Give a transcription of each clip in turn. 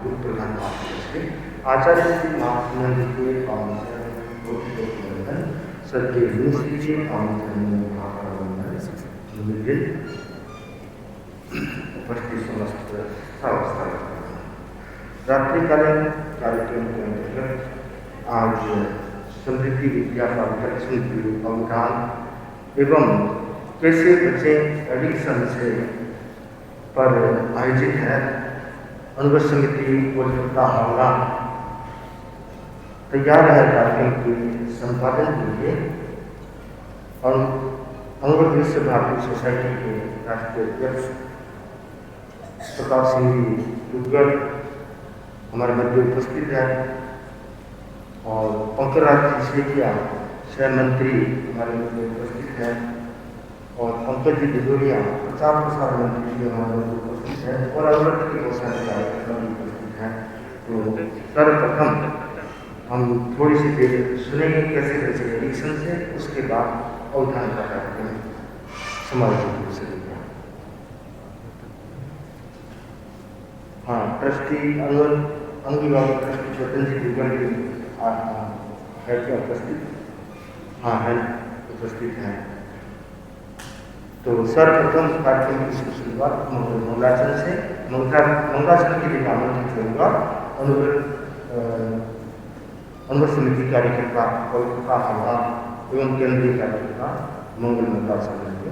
प्रधान आचार्य श्री महात्मा के काउंसिल स्वर्गीय यूनिवर्सिटी के काउंसिल उपस्थित समस्त रात्रिकालीन कार्यक्रम के अंतर्गत आज समृद्धि विद्या का विलक्षण अवधान एवं कैसे बचे एडिक्शन से पर आयोजित है। अनुभव समिति कोलकाता हावड़ा तैयार है कार्यक्रम के संपादन के लिए और अनुभव विश्व भारती सोसाइटी के राष्ट्रीय अध्यक्ष प्रताप सिंह दुग्गल हमारे मध्य उपस्थित है और पंकज सिसोदिया सह मंत्री हमारे मध्य उपस्थित है और पंकज जी डिडोरिया प्रचार प्रसार मंत्री जी हमारे मध्य उपस्थित है और अवरत के बहुत सारे कार्यक्रम उपस्थित हैं। तो सर्वप्रथम हम थोड़ी सी देर सुनेंगे कैसे कैसे एडिक्शन से, उसके बाद अवधान का कार्यक्रम समारोह रूप से देंगे। हाँ, ट्रस्टी अनुविभागक ट्रस्टी चेतन जी दुग्गल है क्या उपस्थित? हाँ है, उपस्थित हैं। तो सर्वप्रथम कार्यक्रम की शुरुआत मंगलाचरण से मंगलाचरण के लिए आमंत्रित करूँगा अनुभव समिति कार्यकर्ता कोलकाता हावड़ा एवं केंद्रीय कार्यकर्ता मंगल मंगलाचरण के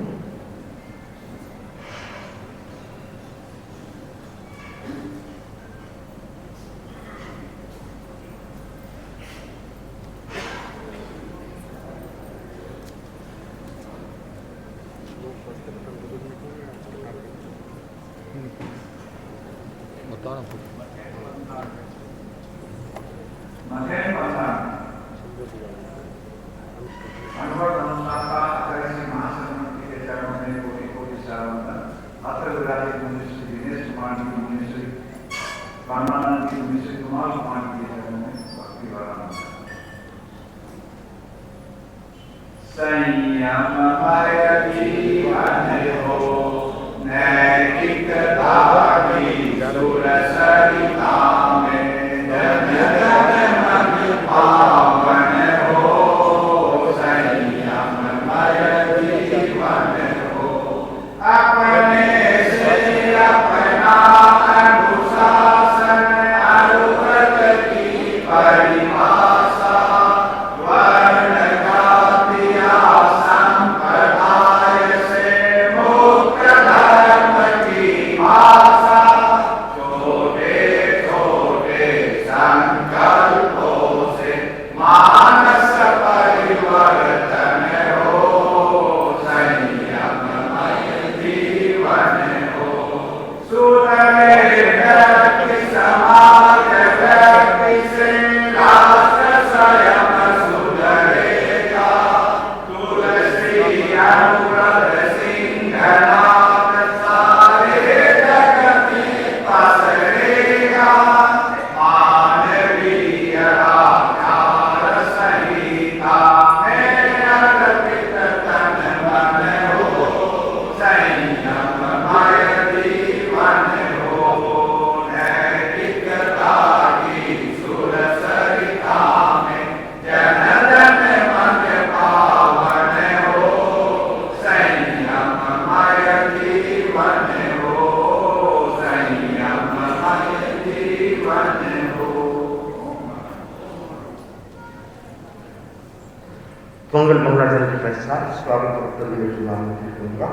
मंगल मंगलाचरण के पश्चात स्वागत उत्तर आमंत्रित करूँगा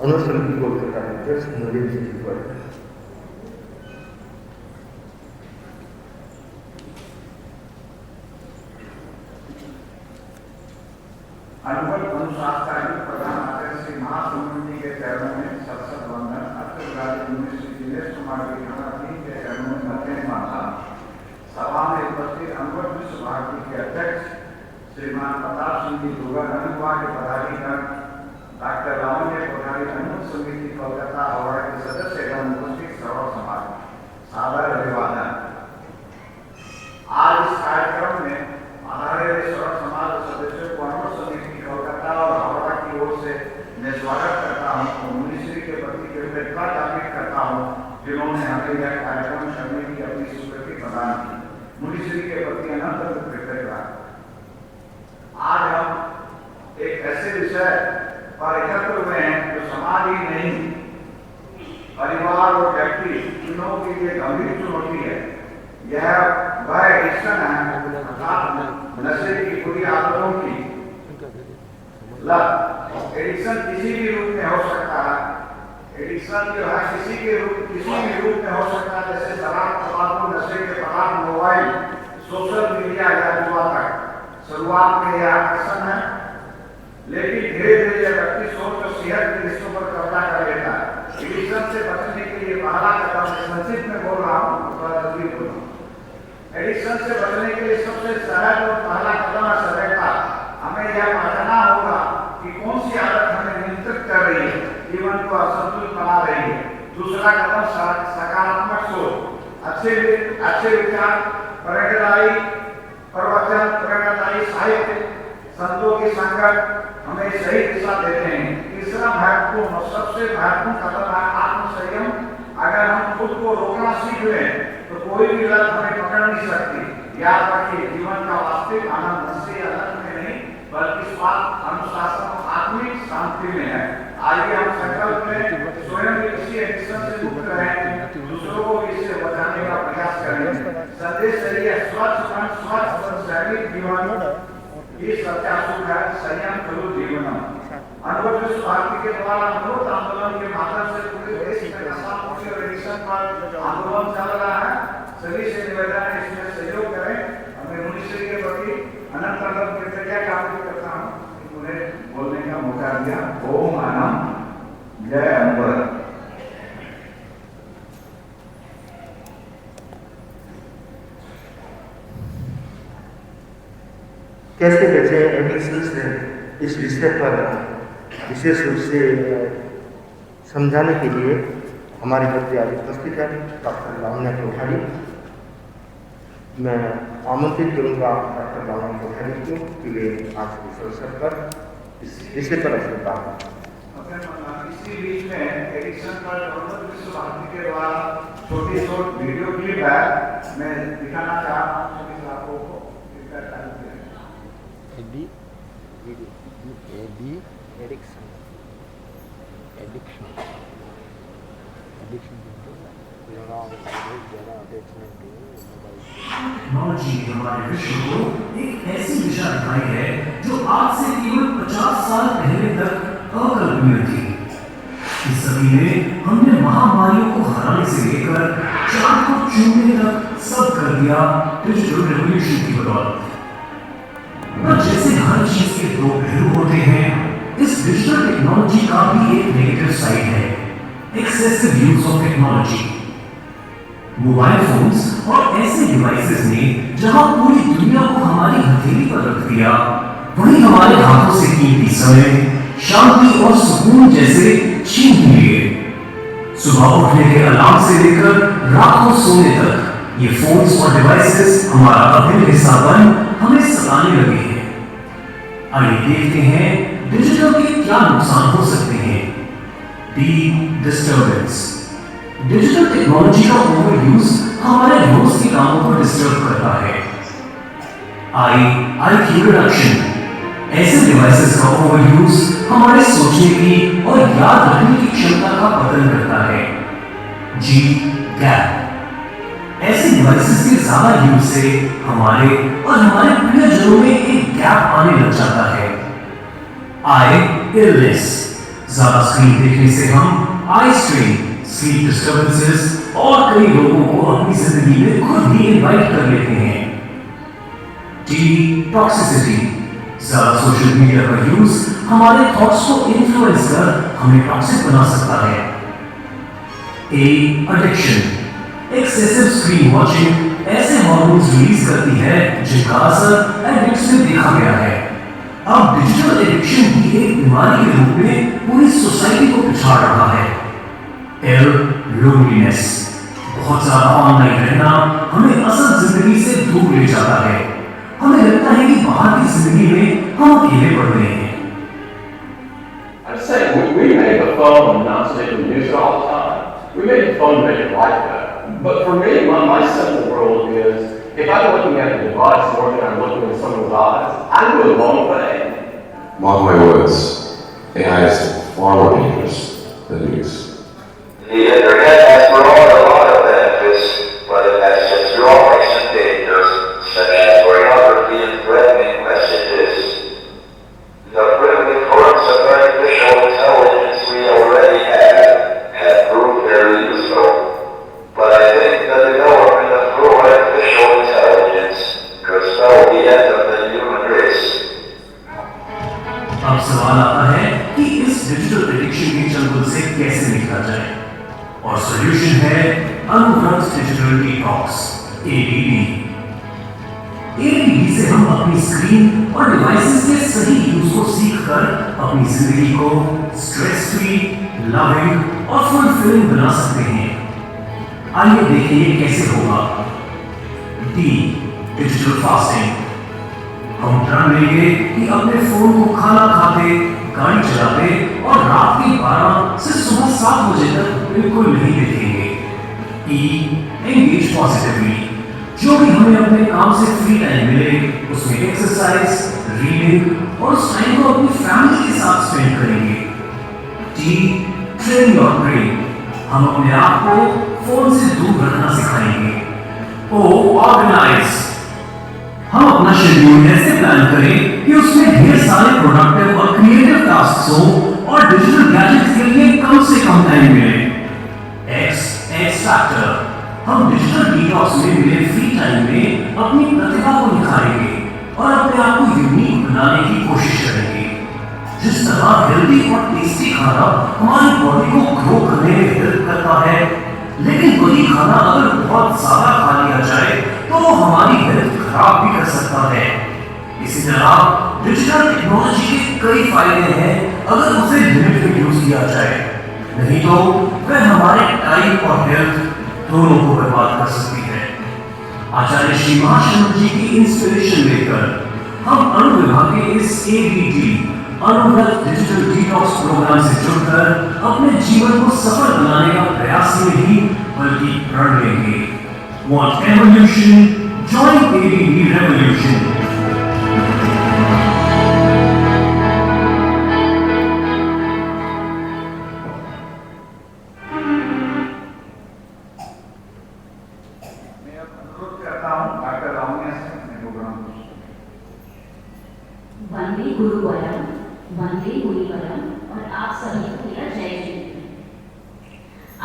अनुभव समिति कोलकाता अध्यक्ष नरेंद्र जी पर। अनुभव अनुशासन प्रधान आचार्य श्री महासमिति के चरणों में सत्संग वंदन दिनेश कुमार के चरणों में मध्य माथा सभा में उपस्थित अनुभव विश्व भारती के अध्यक्ष श्रीमान प्रताप सिंह दुग्गल अनुभाग के पदाधिकारी डॉक्टर लावण्य कोठारी अनुभव समिति कोलकाता हावड़ा के सदस्य एवं उपस्थित सर्व समाज सादर अभिवादन। आज इस कार्यक्रम में आदरणीय सर्व समाज सदस्यों को अनुभव समिति कोलकाता और हावड़ा की ओर से मैं स्वागत करता हूँ और मुनिश्री के प्रति कृतज्ञता ज्ञापित करता हूँ जिन्होंने हमें यह कार्यक्रम करने की अपनी अत्यंत कृतज्ञ। आज हम एक ऐसे विषय पर एकत्र हुए हैं जो समाज ही नहीं, परिवार और व्यक्ति तीनों के लिए गंभीर चुनौती है। यह वह एडिक्शन है अर्थात नशे की बुरी आदतों की लत। एडिक्शन किसी भी रूप में हो सकता है। एडिक्शन जो है किसी भी रूप में हो सकता है, जैसे शराब, तंबाकू, नशे के पदार्थ, मोबाइल, सोशल मीडिया या जुआ तक। शुरुआत में यह आकर्षण है, लेकिन धीरे धीरे यह व्यक्ति सोच और सेहत के रिश्तों पर कब्जा कर लेता है। एडिक्शन से बचने के लिए पहला कदम, संक्षिप्त में बोल रहा हूँ, थोड़ा जल्दी बोलूँ। एडिक्शन से बचने के लिए सबसे सहज और पहला कदम है सजगता। हमें यह पहचानना होगा कि कौन सी आदत हमें नियंत्रित कर रही है, जीवन को असंतुलित बना रही है। दूसरा कदम सकारात्मक सोच, अच्छे विचार, प्रेरणादायी प्रवचन, प्रेरणादायी साहित्य, संतों की संगत हमें सही दिशा देते हैं। तीसरा महत्वपूर्ण और सबसे महत्वपूर्ण कदम है आत्मसंयम। अगर हम खुद को रोकना सीख लें तो कोई भी लत हमें पकड़ नहीं सकती। याद रखिए, जीवन का वास्तविक आनंद नशे या लत में नहीं, बल्कि स्वास्थ्य, अनुशासन और आत्मिक शांति में है। आइए हम संकल्प में स्वयं भी किसी एडिक्शन से मुक्त रहें, दूसरों को भी इससे बचाने का प्रयास करें। संदेश यही है, स्वच्छ मन, स्वच्छ और दैनिक जीवन ये सत्या सुख है, संयम करो जीवनम। अनुभव विश्व भारती के द्वारा अमृत आंदोलन के माध्यम से पूरे देश में नशा मुक्ति और एडिक्शन पर आंदोलन चल रहा है। सभी से निवेदन है इसमें सहयोग करें। हमें मनुष्य के प्रति अनंत अनंत कृतज्ञता ज्ञापित करता हूँ कि मुझे बोलने का मौका दिया। ओम आनंद, जय अमृत। कैसे बचे एडिक्शन से, इस विषय पर विशेष रूप से समझाने के लिए हमारे मध्य आज उपस्थित है डॉक्टर लावण्या कोठारी। मैं आमंत्रित करूंगा डॉक्टर लावण्या कोठारी को कि वे आज इस अवसर पर इस विषय पर अपनी बात। इसी बीच में एडिक्शन पर अमृत विश्व भारती के द्वारा छोटी वीडियो क्लिप है, मैं दिखाना चाह रहा हूँ सभी आपको को। टेक्नोलॉजी ने हमारे विश्व को एक ऐसी दिशा दिखाई है जो आज से केवल 50 साल पहले तक अकल्पनीय थी। इस सदी में हमने महामारियों को हराने से लेकर चांद को छूने तक सब कर दिया डिजिटल रेवोल्यूशन की बदौलत। और जैसे हर चीज के दो पहलू होते हैं, इस डिजिटल टेक्नोलॉजी का भी एक नेगेटिव साइड है, excessive use of technology. Mobile phones और ऐसे डिवाइसेस ने जहां पूरी दुनिया को हमारी हथेली पर रख दिया, वहीं हमारे हाथों से कीमती समय, शांति और सुकून जैसे छीन लिए। सुबह उठने के अलार्म से लेकर रात को सोने तक ये फोन्स और डिवाइसेस हमारा अभिन्न हिस्सा बन हमें सताने लगे हैं। आइए देखते हैं डिजिटल के क्या नुकसान हो सकते हैं। Deep disturbance. डिजिटल टेक्नोलॉजी का ओवरयूज हमारे रोज के कामों को डिस्टर्ब करता है। IQ reduction. ऐसे डिवाइसेस का ओवरयूज हमारे सोचने की और याद रखने की क्षमता का पतन करता है। गैप। ऐसे डिवाइसेस के ज्यादा यूज से हमारे और हमारे प्रियजनों में एक गैप आने लग जाता है। इलनेस। ज्यादा स्क्रीन देखने से हम आई स्ट्रेन, स्लीप डिस्टर्बेंसेस और कई लोगों को अपनी जिंदगी में खुद ही इनवाइट कर लेते हैं। टॉक्सिसिटी। ज्यादा सोशल मीडिया का यूज हमारे थॉट्स को इन्फ्लुएंस कर हमें टॉक्सिक बना सकता है। एडिक्शन। एक्सेसिव स्क्रीन वॉचिंग ऐसे हार्मोन्स रिलीज करती है जिनका असर एडिक्ट्स में देखा गया है। अब डिजिटल एडिक्शन भी एक बीमारी के रूप में पूरी सोसाइटी को पिछाड़ रहा है। लोनलीनेस। बहुत ज्यादा ऑनलाइन रहना हमें असल जिंदगी से दूर ले जाता है। हमें लगता है कि बाहर की जिंदगी में हम अकेले पड़ गए हैं। I'd say we make the phone not so they can use it all the time. We make the phone to make it like that. But for me, my simple rule is If I'm looking at the device more than I'm looking in someone's eyes, I do the wrong thing. Mark my words, AI is far more dangerous than nukes. The internet has brought a lot of benefits, but it has its drawbacks and dangers, such as pornography and threatening messages. The primitive forms of artificial intelligence we already have proved very useful, but I think the development of full artificial intelligence could spell the end of the human race. अब सवाल आता है कि इस digital addiction के चंगुल से कैसे निकला जाए, और सॉल्यूशन है Anuvrat digital detox ADD। ADD से हम अपनी स्क्रीन और डिवाइसेस के सही यूज को सीखकर अपनी जिंदगी को स्ट्रेस फ्री, लविंग और फुलफिलिंग बना सकते हैं। आइए देखें ये कैसे होगा। D digital fasting. हम ठान लेंगे कि अपने फोन को खाना खाते, गाड़ी चलाते और रात के 12 से सुबह 7 बजे तक बिल्कुल नहीं देखेंगे। Engage positively. जो भी हमें अपने काम से फ्री टाइम मिले उसमें एक्सरसाइज, रीडिंग और उस टाइम को अपनी फैमिली के साथ स्पेंड करेंगे। Train your brain. हम अपने आप को फोन से दूर रखना सिखाएंगे। ऑर्गेनाइज। हम अपना शेड्यूल ऐसे प्लान करें कि उसमें ढेर सारे प्रोडक्टिव और क्रिएटिव टास्क हो और डिजिटल गैजेट्स के लिए कम से कम टाइम मिले। X factor. हम डिजिटल डिटॉक्स में मिले फ्री टाइम में अपनी प्रतिभा को निखारेंगे और अपने आप को यूनिक बनाने की कोशिश करेंगे। जिस तरह हेल्दी और टेस्टी खाना हमारी बॉडी को ग्रो करने में हेल्प करता है, लेकिन वही खाना अगर बहुत ज्यादा खा लिया जाए तो वो हमारी हेल्थ खराब भी कर सकता है। इसी तरह डिजिटल टेक्नोलॉजी के कई फायदे हैं अगर उसे लिमिट में यूज किया जाए, नहीं तो वह हमारे टाइम और हेल्थ दोनों को बर्बाद कर सकती है। आचार्य श्री महाशंकर जी की इंस्पिरेशन लेकर हम अणु विभाग के इस ADD Anuvrat digital detox programme से जुड़कर अपने जीवन को सफल बनाने का प्रयास में ही बल्कि प्रण लेंगे। Want evolution? Join ADD revolution. मैं अनुरोध करता हूँ डॉक्टर लावण्या से अपने प्रोग्राम को वंदे गुरुवरम, वंदे मुनिवरम और आप सभी को मेरा जय श्री।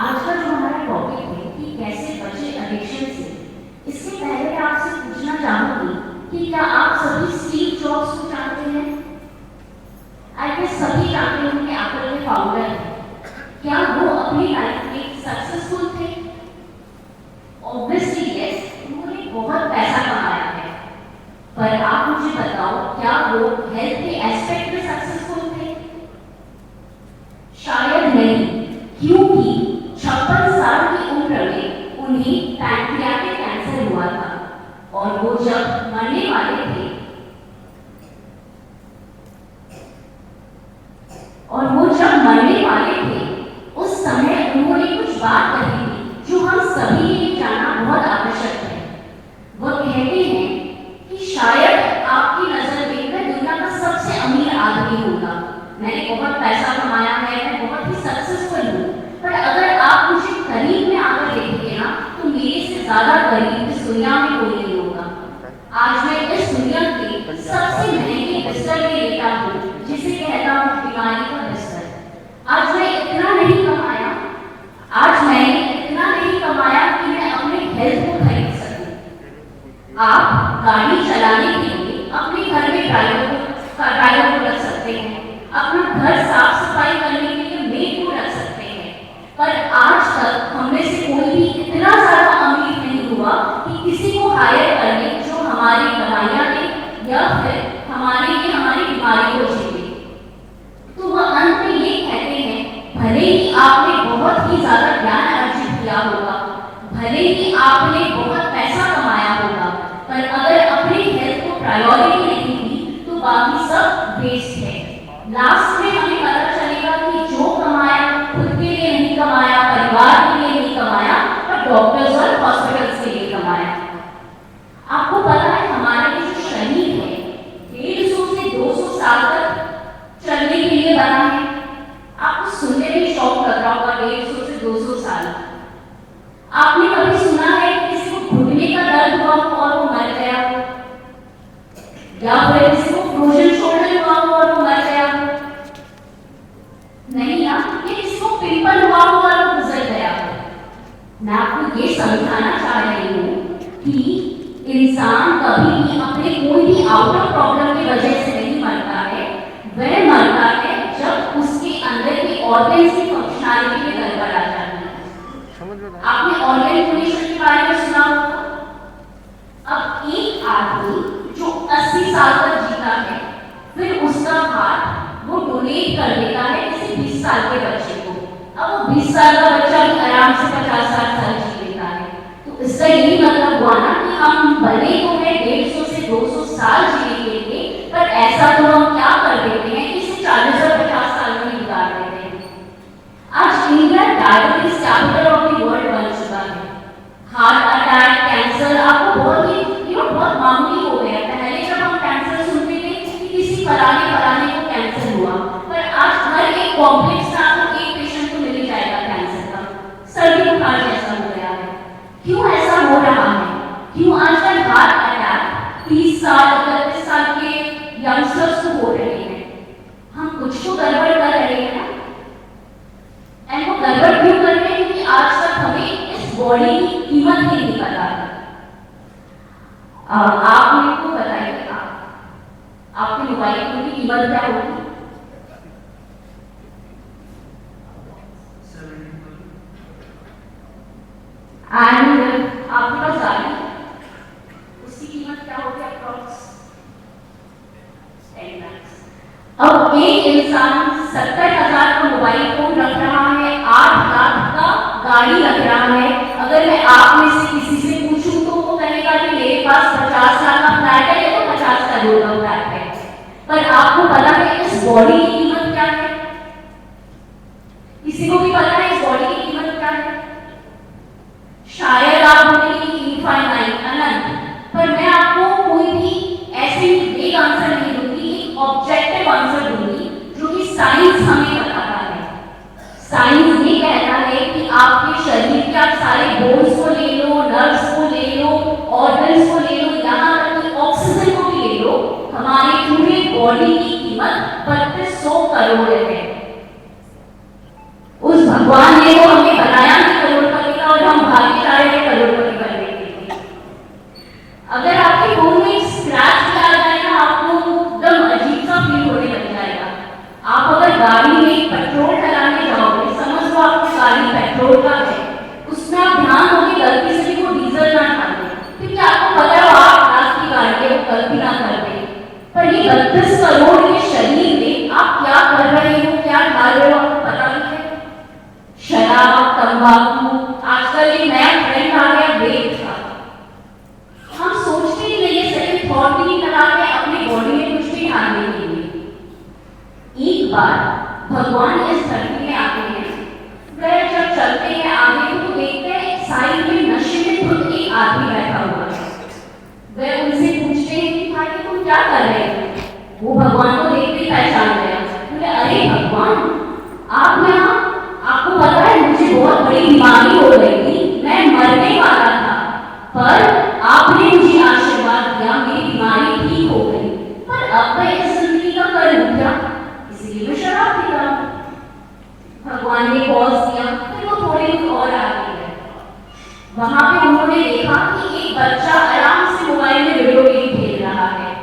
आज का जो हमारा टॉपिक है कि कैसे बचे एडिक्शन से, इससे पहले आपसे पूछना चाहूंगी कि क्या आप सभी स्टीव जॉब्स को जानते हैं? आई गेस सभी जानते होंगे एप्पल के फाउंडर हैं। क्या वो अपनी लाइफ में सक्सेसफुल थे? ऑब्वियसली यस, उन्होंने बहुत पैसा कमाया है, पर आप मुझे बताओ क्या वो हेल्थ के एस्पेक्ट में सक्सेसफुल थे? शायद नहीं, क्योंकि 56 साल की उम्र में उन्हें पैंक्रियाटिक कैंसर हुआ था और वो जब मरने वाले थे उस समय उन्होंने कुछ बात कही थी जो हम सभी के लिए जानना बहुत आवश्यक है। वह कहते हैं कि शायद आपकी नजर में मैं दुनिया का सबसे अमीर आदमी होगा, मैंने बहुत पैसा कमाया है, मैं बहुत ही सक्सेसफुल हूँ, पर अगर आप मुझे करीब में आकर देखेंगे ना तो मेरे से ज्यादा गरीब इस दुनिया में कोई नहीं होगा। आज मैं इस दुनिया के सबसे महंगे बिस्तर में लेटा हूँ जिसे कहता हूँ बीमारी का बिस्तर। आज मैंने इतना नहीं कमाया कि मैं अपने हेल्थ को खरीद सकूं। आप गाड़ी चलाने के लिए अपने घर में ड्राइवर को रख सकते हैं, अपना घर साफ सफाई करने के लिए मेड को रख सकते हैं, पर आज तक हममें से कोई भी इतना ज्यादा अमीर नहीं हुआ कि किसी को हायर कर ले जो हमारी दवाइयां दे या फिर हमारे लिए हमारी बीमारी को झेले। तो वह अंत में ये कहते हैं, भले ही आपने बहुत ही ज्यादा ज्ञान अर्जित किया होगा, भले ही आपने बहुत पैसा कमाया होगा, पर अगर अपने हेल्थ को प्रायोरिटी नहीं दी तो बाकी सब वेस्ट है। लास्ट में हमें पता चलेगा कि जो कमाया खुद के लिए नहीं कमाया, परिवार के लिए नहीं कमाया, पर डॉक्टर्स और हॉस्पिटल्स के लिए कमाया। कि इंसान कभी भी अपने कोई भी आउटर प्रॉब्लम की वजह से नहीं मरता है, वह मरता है जब उसके अंदर के ऑर्गन्स की फंक्शनैलिटी में गड़बड़ आ जाती है। आपने ऑर्गन डोनेशन के बारे में सुना होगा। अब एक आदमी जो 80 साल तक जीता है, फिर उसका हार्ट वो डोनेट कर देता है किसी 20 साल के बच्चे को। अब वो 20 साल का बच्चा भी आराम से 50-60 साल जी लेता है। तो इसका यही मतलब हुआ ना कि हम भले तो है 150 से 200 साल जीने के लिए, पर ऐसा तो हम क्या कर देते हैं कि इसे 40 और 50 साल में ही गुजार देते हैं। आज India diabetes capital of the world बन चुका है। हार्ट अटैक, कैंसर आपको बहुत ही बहुत मामूली हो गया। पहले जब हम कैंसर सुनते थे कि किसी फलाने को कैंसर हुआ, पर आज हर एक कॉम्प्लेक्स में आपको एक पेशेंट को मिल जाएगा कैंसर का। सर्दी बुखार जैसा हो गया है। क्यों ऐसा हो रहा है? क्यों आजकल हार्ट अटैक 30 साल 31 साल के यंगस्टर्स को हो रहे हैं? हम कुछ तो गड़बड़ कर रहे हैं ना। एंड वो गड़बड़ क्यों कर रहे हैं? क्योंकि आज तक हमें इस बॉडी की कीमत ही नहीं पता है। आप मेरे को बताइए, आपके मोबाइल फोन की कीमत क्या होगी? एंड आपके पास गाड़ी, उसकी कीमत क्या होगी? अप्रॉक्स 10 लाख। अब एक इंसान 70,000 का मोबाइल फोन रख रहा है, 8 लाख का गाड़ी रख रहा है। अगर मैं आप में से किसी से पूछूं तो वो कहेगा कि मेरे पास 50 लाख का फ्लैट है या तो 50 करोड़ का फ्लैट है। पर आपको पता है इस बॉडी की कीमत क्या है? किसी को भी पता है इस बॉडी की कीमत क्या है? शायद आप बोलेंगे कि इनफाइनाइट, अनंत। पर मैं आपको कोई भी ऐसे एक आंसर नहीं दूंगी, एक ऑब्जेक्टिव आंसर दूंगी जो कि साइंस हमें बताता है। साइंस ये कहता है कि आपके शरीर के आप सारे बोन्स को ले लो, नर्व्स को ले लो, ऑर्गन्स को ले लो, यहाँ तक कि ऑक्सीजन को भी ले लो, हमारे पूरे बॉडी की कीमत 3200 करोड़ है। उस भगवान ने तो हमें बनाया नहीं करोड़पति का, और हम भागे जा रहे हैं करोड़पति बनने के लिए। अगर आपके फोन में स्क्रैच भी आ जाएगा, आपको एकदम अजीब सा फील होने लग जाएगा। आप अगर गाड़ी में पेट्रोल डलाने जाओगे, समझ लो आपकी गाड़ी पेट्रोल का है, उसमें आप ध्यान दोगे गलती से भी वो डीजल ना डाल दें, क्योंकि आपको पता है 8 लाख की गाड़ी है, वो गलती ना कर दे। पर ये 32 करोड़ के शरीर में आप क्या कर रहे हो, क्या खा रहे हो, आपको पता नहीं है। शराब, तंबाकू, आजकल एक नया ट्रेंड आ गया वेट का। हम सोचते ही नहीं, ये सही थॉट भी नहीं लगाते अपनी बॉडी में कुछ भी डालने के लिए। एक बार भगवान इस धरती में आते हैं, वह जब चलते हैं आगे तो देखते हैं साइड में नशे में खुद एक आदमी बैठा हुआ है। वह उनसे पूछते हैं कि भाई तुम क्या कर रहे हो? वो भगवान को देखते ही पहचान गया। बोले अरे भगवान, आप यहाँ, आपको पता है मुझे बहुत बड़ी बीमारी हो गई थी, मैं मरने वाला था, पर आपने मुझे आशीर्वाद दिया, मेरी बीमारी ठीक हो गई। पर अब मैं इस जिंदगी का करूं क्या? इसलिए मैं शराब पीता हूं। भगवान ने पॉज दिया, फिर वो थोड़े दूर और आगे गए। वहां पे उन्होंने देखा कि एक बच्चा आराम से मोबाइल में वीडियो गेम खेल रहा है।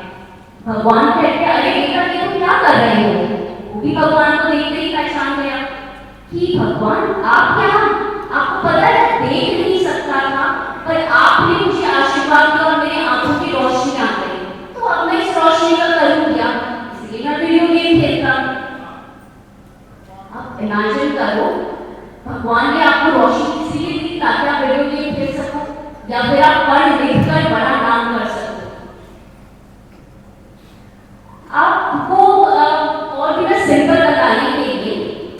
भगवान कहते अरे बेटा ये तुम क्या कर रहे हो? वो भी भगवान को देखते ही पहचान गया कि भगवान आप यहाँ, आपको पता है देख नहीं सकता था, पर आपने मुझे आशीर्वाद दिया और मेरी आंखों की रोशनी आ गई, तो अब मैं इस रोशनी का करूं क्या? इसलिए मैं वीडियो गेम खेलता हूं। अब इमेजिन करो, भगवान ने आपको रोशनी इसलिए दी ताकि आप वीडियो गेम खेल सको, या फिर आप पढ़ लिख कर बड़ा नाम कर सको। आपको और भी मैं सिंपल बताने के लिए,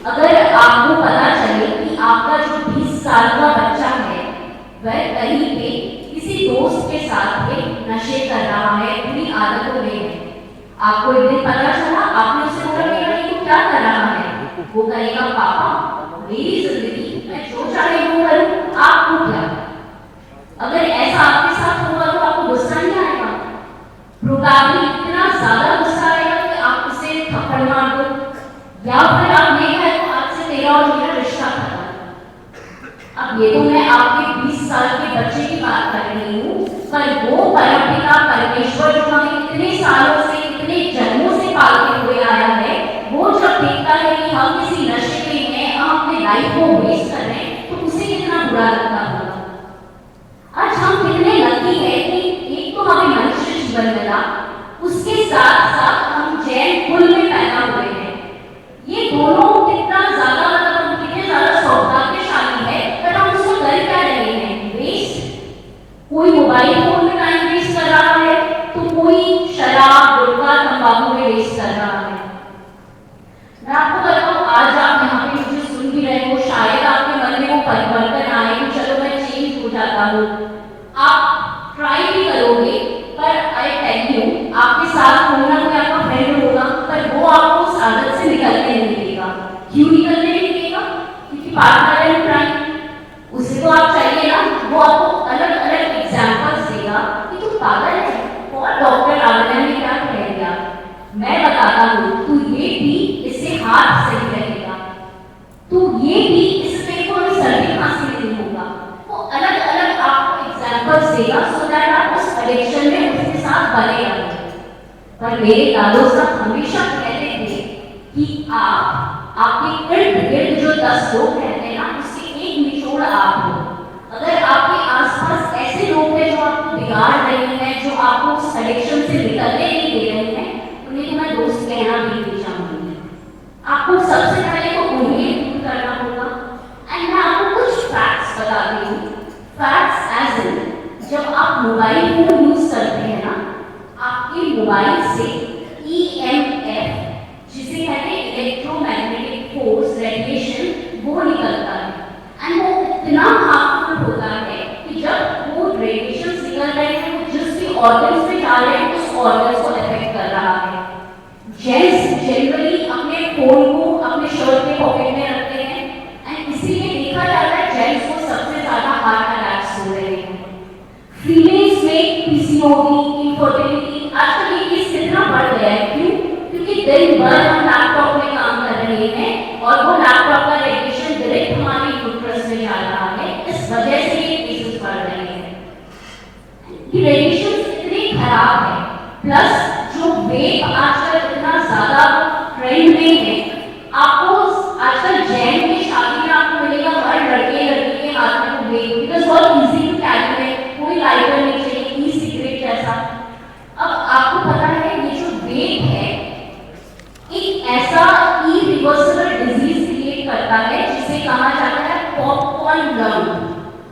अगर आपको पता चले कि आपका जो 20 साल का बच्चा है वह कहीं पे किसी दोस्त के साथ में नशे कर रहा है, बुरी आदतों में है, आपको एक दिन पता चला, आपने उससे बोला बेटा ये तू क्या कर रहा है? वो कहेगा पापा मेरी जिंदगी मैं जो चाहे वो करूं, आपको क्या? अगर ऐसा आपके साथ होगा तो आपको गुस्सा नहीं आएगा? प्रोबेबली इतना ज्यादा गुस्सा आएगा कि आप उसे थप्पड़ मार दो, या फिर आप ये कहे तो आज से तेरा और मेरा रिश्ता खत्म। अब ये तो मैं आपके 20 साल के बच्चे की बात कर रही हूँ, पर वो परमपिता परमेश्वर जो हमें इतने सालों से, इतने जन्मों से पालते हुए आया है, वो जब देखता है कि हम किसी नशे में हैं, हम अपने लाइफ को वेस्ट कर रहे हैं, तो उसे कितना बुरा लगता होगा। आज हम कितने लकी हैं कि एक तो हमें मनुष्य जीवन मिला, उसके साथ साथ हम जैन कुल में पैदा हुए हैं। ये दोनों कितना ज्यादा, मतलब हम कितने ज्यादा सौभाग्यशाली है, पर हम उसको कर क्या रहे हैं? वेस्ट। कोई मोबाइल फोन में टाइम वेस्ट कर रहा है, तो कोई शराब, गुटखा, तंबाकू में वेस्ट कर रहा है। मैं आपको बताऊं, आज आप यहाँ पे मुझे सुन भी रहे हो, शायद आपके मन में वो परिवर्तन आए कि चलो मैं चेंज हो जाता हूँ। आप ट्राई भी करोगे, पर आई टेल यू, आपके साथ कोई ना कोई आपका फ्रेंड होगा, पर वो आपको उस आदत से निकलने नहीं देगा। क्यों निकलने नहीं देगा? क्योंकि पार्टनर है क्राइम, उसे तो आप चाहिए ना, वो आपको अलग अलग एग्जाम्पल्स देगा कि तू पागल है, और डॉक्टर आगरा ने क्या कह दिया, मैं बताता हूँ, तू ये भी इससे हाथ सही रहेगा, तू ये भी इससे कोई सर्दी खांसी नहीं होगा। वो अलग अलग आपको एग्जाम्पल्स देगा, सो दैट आप उस एडिक्शन में उसके साथ बने रहें। पर मेरे दादो साहब हमेशा कहते थे कि आप आपके इर्द गिर्द जो 10 लोग रहते हैं ना, उसके एक निचोड़ आप हो। अगर आपके आसपास ऐसे लोग हैं जो आपको बिगाड़ रहे हैं, जो आपको उस एडिक्शन से निकलने नहीं दे रहे हैं, उन्हें तो मैं दोस्त कहना भी नहीं चाहूंगी। आपको सबसे पहले तो उन्हें दूर करना होगा। एंड मैं आपको कुछ फैक्ट्स बताती हूँ। फैक्ट्स एज इन, जब आप मोबाइल फोन यूज करते हैं ना, आपके मोबाइल से EMF, जिसे कहते हैं इलेक्ट्रोमैग्नेटिक फोर्स रेडिएशन, वो निकलता है। एंड वो इतना हार्मफुल होता है कि जब वो रेडिएशन निकल रहे हैं, वो जिस भी ऑर्गन्स में जा रहे हैं, उस ऑर्गन्स को अफेक्ट कर रहा है। जेंट्स जनरली अपने फोन को अपने शर्ट के पॉकेट में रखते हैं, एंड इसीलिए देखा जाता है जेंट्स को सबसे ज्यादा हार्ट अटैक्स हो रहे हैं। फीमेल्स में PCOD, इनफर्टिलिटी, आजकल ये केस कितना बढ़ गया है। क्यों? क्योंकि दिन भर हम लैपटॉप में काम कर रहे हैं, और वो लैपटॉप का रेडिएशन डायरेक्ट हमारे यूट्रस में जा रहा है। इस वजह से ये केसेस बढ़ रहे हैं। ये रेडिएशन इतने खराब है, प्लस जो वेप आजकल इतना ज्यादा ट्रेंड में है, आपको आजकल जैन की शादी में आपको मिलेगा हर लड़के लड़की के हाथ में वो वेप, बिकॉज बहुत इजी टू कैरी है, कोई लाइटर नहीं चाहिए, ई सिगरेट जैसा। अब आपको पता है ये जो वेप है एक ऐसा इरिवर्सिबल डिजीज क्रिएट करता है जिसे कहा जाता है पॉपकॉर्न लंग।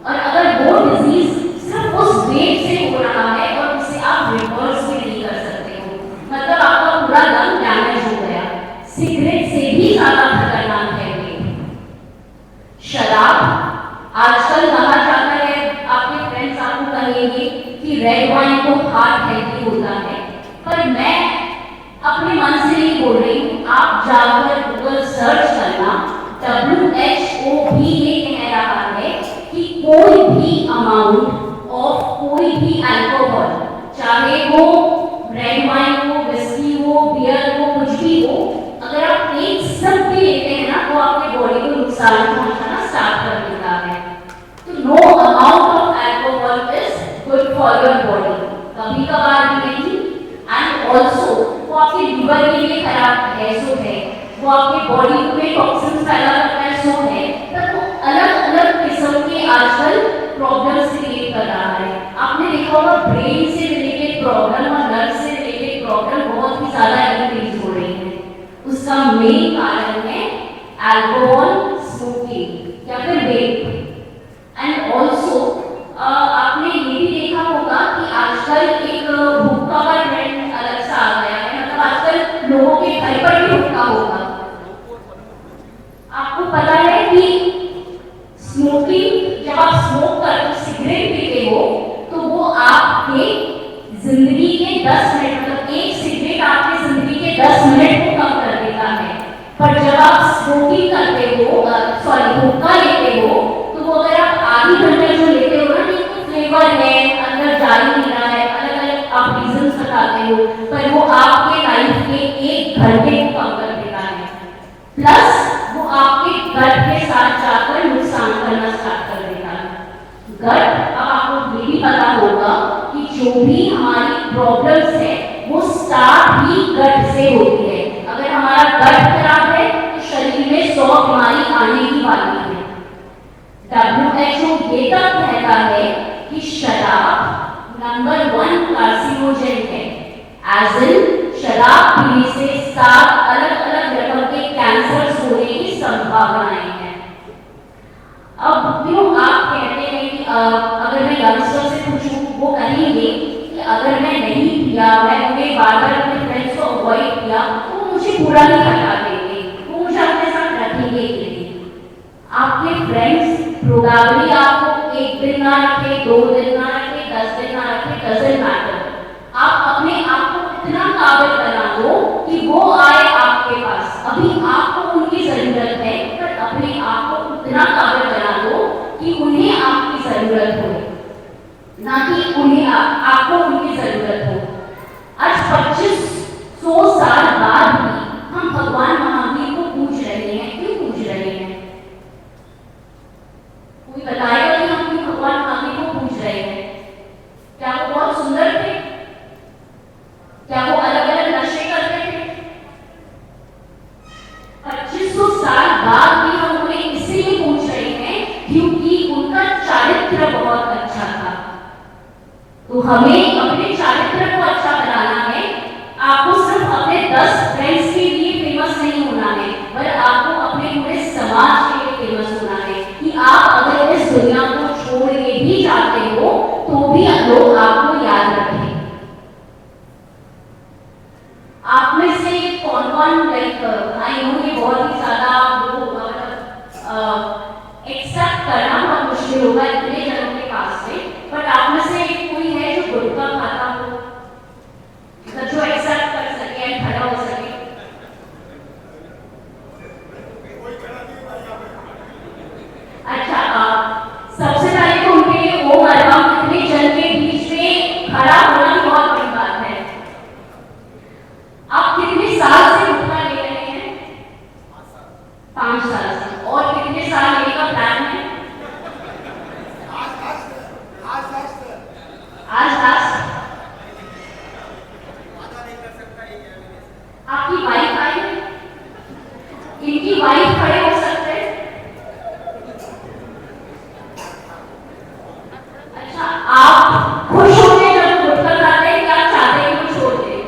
और अगर वो डिजीज सिर्फ उस वेप से हो रहा है और उसे आप रिवर्स भी नहीं कर सकते हो, मतलब आपका पूरा लंग डैमेज हो गया। सिगरेट से भी ज्यादा खतरनाक है वेप। शराब आजकल कहा जाता है, आपके फ्रेंड्स आपको कहेंगे कि रेड वाइन तो हार्ट हेल्दी होता है, पर मैं अपने मन से नहीं बोल रही हूँ। आप जाकर गूगल सर्च करना, WHO भी ये कह रहा है कि कोई भी अमाउंट ऑफ कोई भी अल्कोहल, चाहे वो रेड वाइन हो, विस्की हो, बियर हो, कुछ भी हो, अगर आप एक सिप भी लेते हैं ना, तो आपके बॉडी को नुकसान पहुंचाना स्टार्ट कर देता है। तो no amount of alcohol is good for your body, कभी कभार भी नहीं। एंड ऑल्सो वो आपके लीवर के लिए खराब है, सो है, वो आपके बॉडी में टॉक्सिन्स पैदा करता है, सो है, पर वो अलग अलग किस्म के आजकल प्रॉब्लम्स क्रिएट कर रहा है। आपने देखा होगा ब्रेन से रिलेटेड प्रॉब्लम और नर्व से रिलेटेड प्रॉब्लम बहुत ही ज्यादा इंक्रीज हो रही है। उसका मेन कारण है अल्कोहल, स्मोकिंग या फिर वेप। एंड ऑल्सो आपने ये भी देखा होगा कि आजकल एक हुक्का का ट्रेंड अलग सा आ गया है, मतलब आजकल लोगों के घर पर भी हुक्का होगा। आपको पता है कि स्मोकिंग, जब आप स्मोक करते हो, सिगरेट पीते हो, तो वो आपके जिंदगी के 10 मिनट, मतलब एक सिगरेट आपके जिंदगी के 10 मिनट को कम कर देता है। पर जब आप स्मोकिंग करते हो, हुक्का लेते हो, तो वो अगर आप आधी घंटे जो लेते हो ना, तो फ्लेवर है, अंदर जा ही नहीं रहा है, अलग अलग आप रीजंस बताते हो, पर वो आपके लाइफ के 1 घंटे को कम कर देता है। प्लस वो आपके गट के साथ जाकर नुकसान करना स्टार्ट कर देता है। गट, अब आपको ये भी पता होगा कि जो भी हमारी प्रॉब्लम्स है वो स्टार्ट ही गट से होती है। अगर हमारा गट खराब है तो शरीर में 100 बीमारी आने की वाली है। WHO ये तक कहता है कि शराब नंबर 1 कार्सिनोजेन है। एज इन शराब पीने से 7 अलग-अलग रकम के कैंसर होने की संभावनाएं हैं। अब क्यों आप कहते हैं कि अगर मैं यंगस्टर से पूछूं वो कहेंगे कि अगर मैं नहीं पिया, मैं उन्हें बार-बार अपने फ्रेंड्स को अवॉइड किया तो मुझे बुरा नहीं हटा देंगे, वो मुझे अपने साथ रखेंगे ही नहीं। आपके फ्रेंड्स प्रोबेबली आपको 1 दिन ना रखे, 2 दिन ना रखे, 10 दिन ना रखे, डजंट मैटर। आप अपने आप को इतना काबिल बना दो कि वो आए आपके पास। अभी आपको उनकी जरूरत है, पर अपने आप को इतना काबिल बना दो कि उन्हें आपकी जरूरत हो, ना कि उन्हें आपको उनकी जरूरत हो। आज 2500 साल बाद भी हम भगवान महावीर को पूज रहे हैं। क्यों पूज रहे हैं? कोई बताएगा कि हम क्यों भगवान महावीर को पूज रहे हैं? क्या वो बहुत सुंदर थे? क्या वो अलग-अलग नशे करते थे? 2500 साल बाद भी हम उन्हें इसलिए पूछ रहे हैं क्योंकि उनका चारित्र बहुत अच्छा था। तो हमें अपने चारित्र को अच्छा बनाना है। आपको सिर्फ अपने 10 फ्रेंड्स के लिए फेमस नहीं होना है, पर आपको अपने पूरे समाज के लिए फेमस होना है कि आप अगर इस दुनिया को छोड़ के भी जाते हो तो भी लोग आपको याद रखें। आप में से कौन-कौन लाइक आई नो ये बहुत ही ज्यादा वो एक्सेप्ट करना बहुत मुश्किल होगा इतने जनों के पास में, बट आप में से कोई है जो गुटखा खाता हो, जो एक्सेप्ट कर सके एंड खड़ा हो सके? अच्छा, सबसे पहले तो उनके लिए वो मरहम इतने जन के बीच में खड़ा होना बहुत बड़ी बात है। आप कितने साल से गुटखा ले रहे हैं? 5 साल से। और कितने साल लेने का प्लान है? आज आपकी वाइफ आई, इनकी वाइफ खड़े हो सकते हैं? अच्छा, आप खुश होते जब गुटखा खाते हैं क्या चाहते हैं कि छोड़ दें?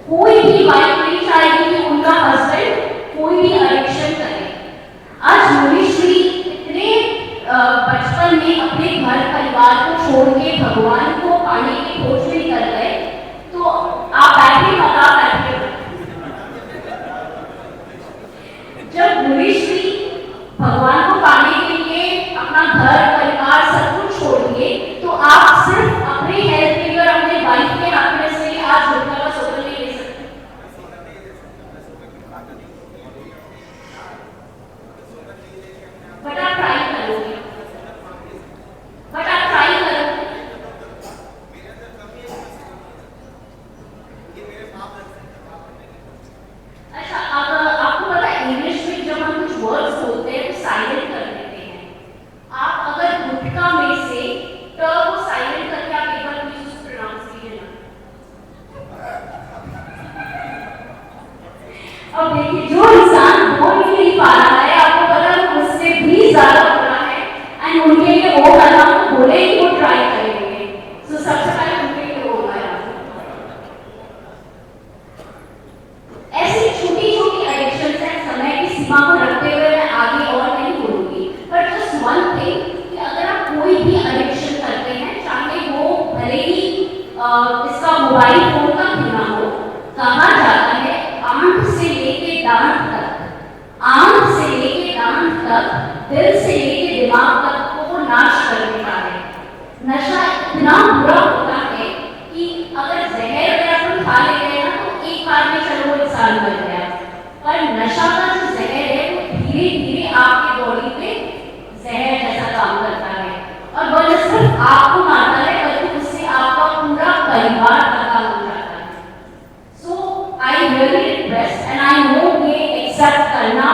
कोई भी वाइफ नहीं चाहेगी कि उनका हस्बैंड कोई भी एडिक्शन करे। आज मुनीश्री इतने बचपन में अपने घर परिवार को छोड़ के भगवान को पाने की खोज में कर गए, तो आप बैठे बता बैठे। जब मुनीश्री भगवान को पाने के लिए अपना घर परिवार सब कुछ छोड़िए, तो आप सिर्फ अपने हेल्थ के लिए और अपने वाइफ के हैप्पीनेस के लिए आज गुटखा का सोचो नहीं ले सकते। बट आप ट्राई करोगे, अच्छा, आपको पता है इंग्लिश में जब हम कुछ वर्ड्स बोलते हैं तो साइलेंट कर देते हैं। आप अगर गुटखा में से ट को साइलेंट करके आप एक बार प्लीज उसको प्रोनाउंस कीजिए ना। अब देखिए, जो इंसान बोल नहीं पा रहा है, आपको पता है वो उससे भी ज्यादा बुरा है, एंड उनके लिए वो करना तो बोले ही वो ट्राई करेंगे। सो सबसे पहले उनके लिए वो है। ऐसी छोटी-छोटी एडिक्शंस हैं, समय की सीमा को रखते हुए मैं आगे और नहीं बोलूंगी, बट जस्ट वन थिंग कि अगर आप कोई भी एडिक्शन करते हैं, चाहे वो भले ही इसका मोबाइल फोन का क्यों ना हो, कहा जाता है आंख से लेके दांत तक, आंख से लेके दांत तक, दिल से लेके दिमाग तक को वो नाश कर देता है। नशा इतना बुरा होता है कि अगर जहर अगर अपन खा लेते हैं ना तो एक बार में चलो वो इंसान बन गया, पर नशा का जो जहर है वो धीरे धीरे आपके बॉडी पे जहर जैसा काम करता है, और वो न सिर्फ आपको मारता है बल्कि उससे आपका पूरा परिवार खत्म हो जाता है। So I really request, and I know ये एक्सेप्ट करना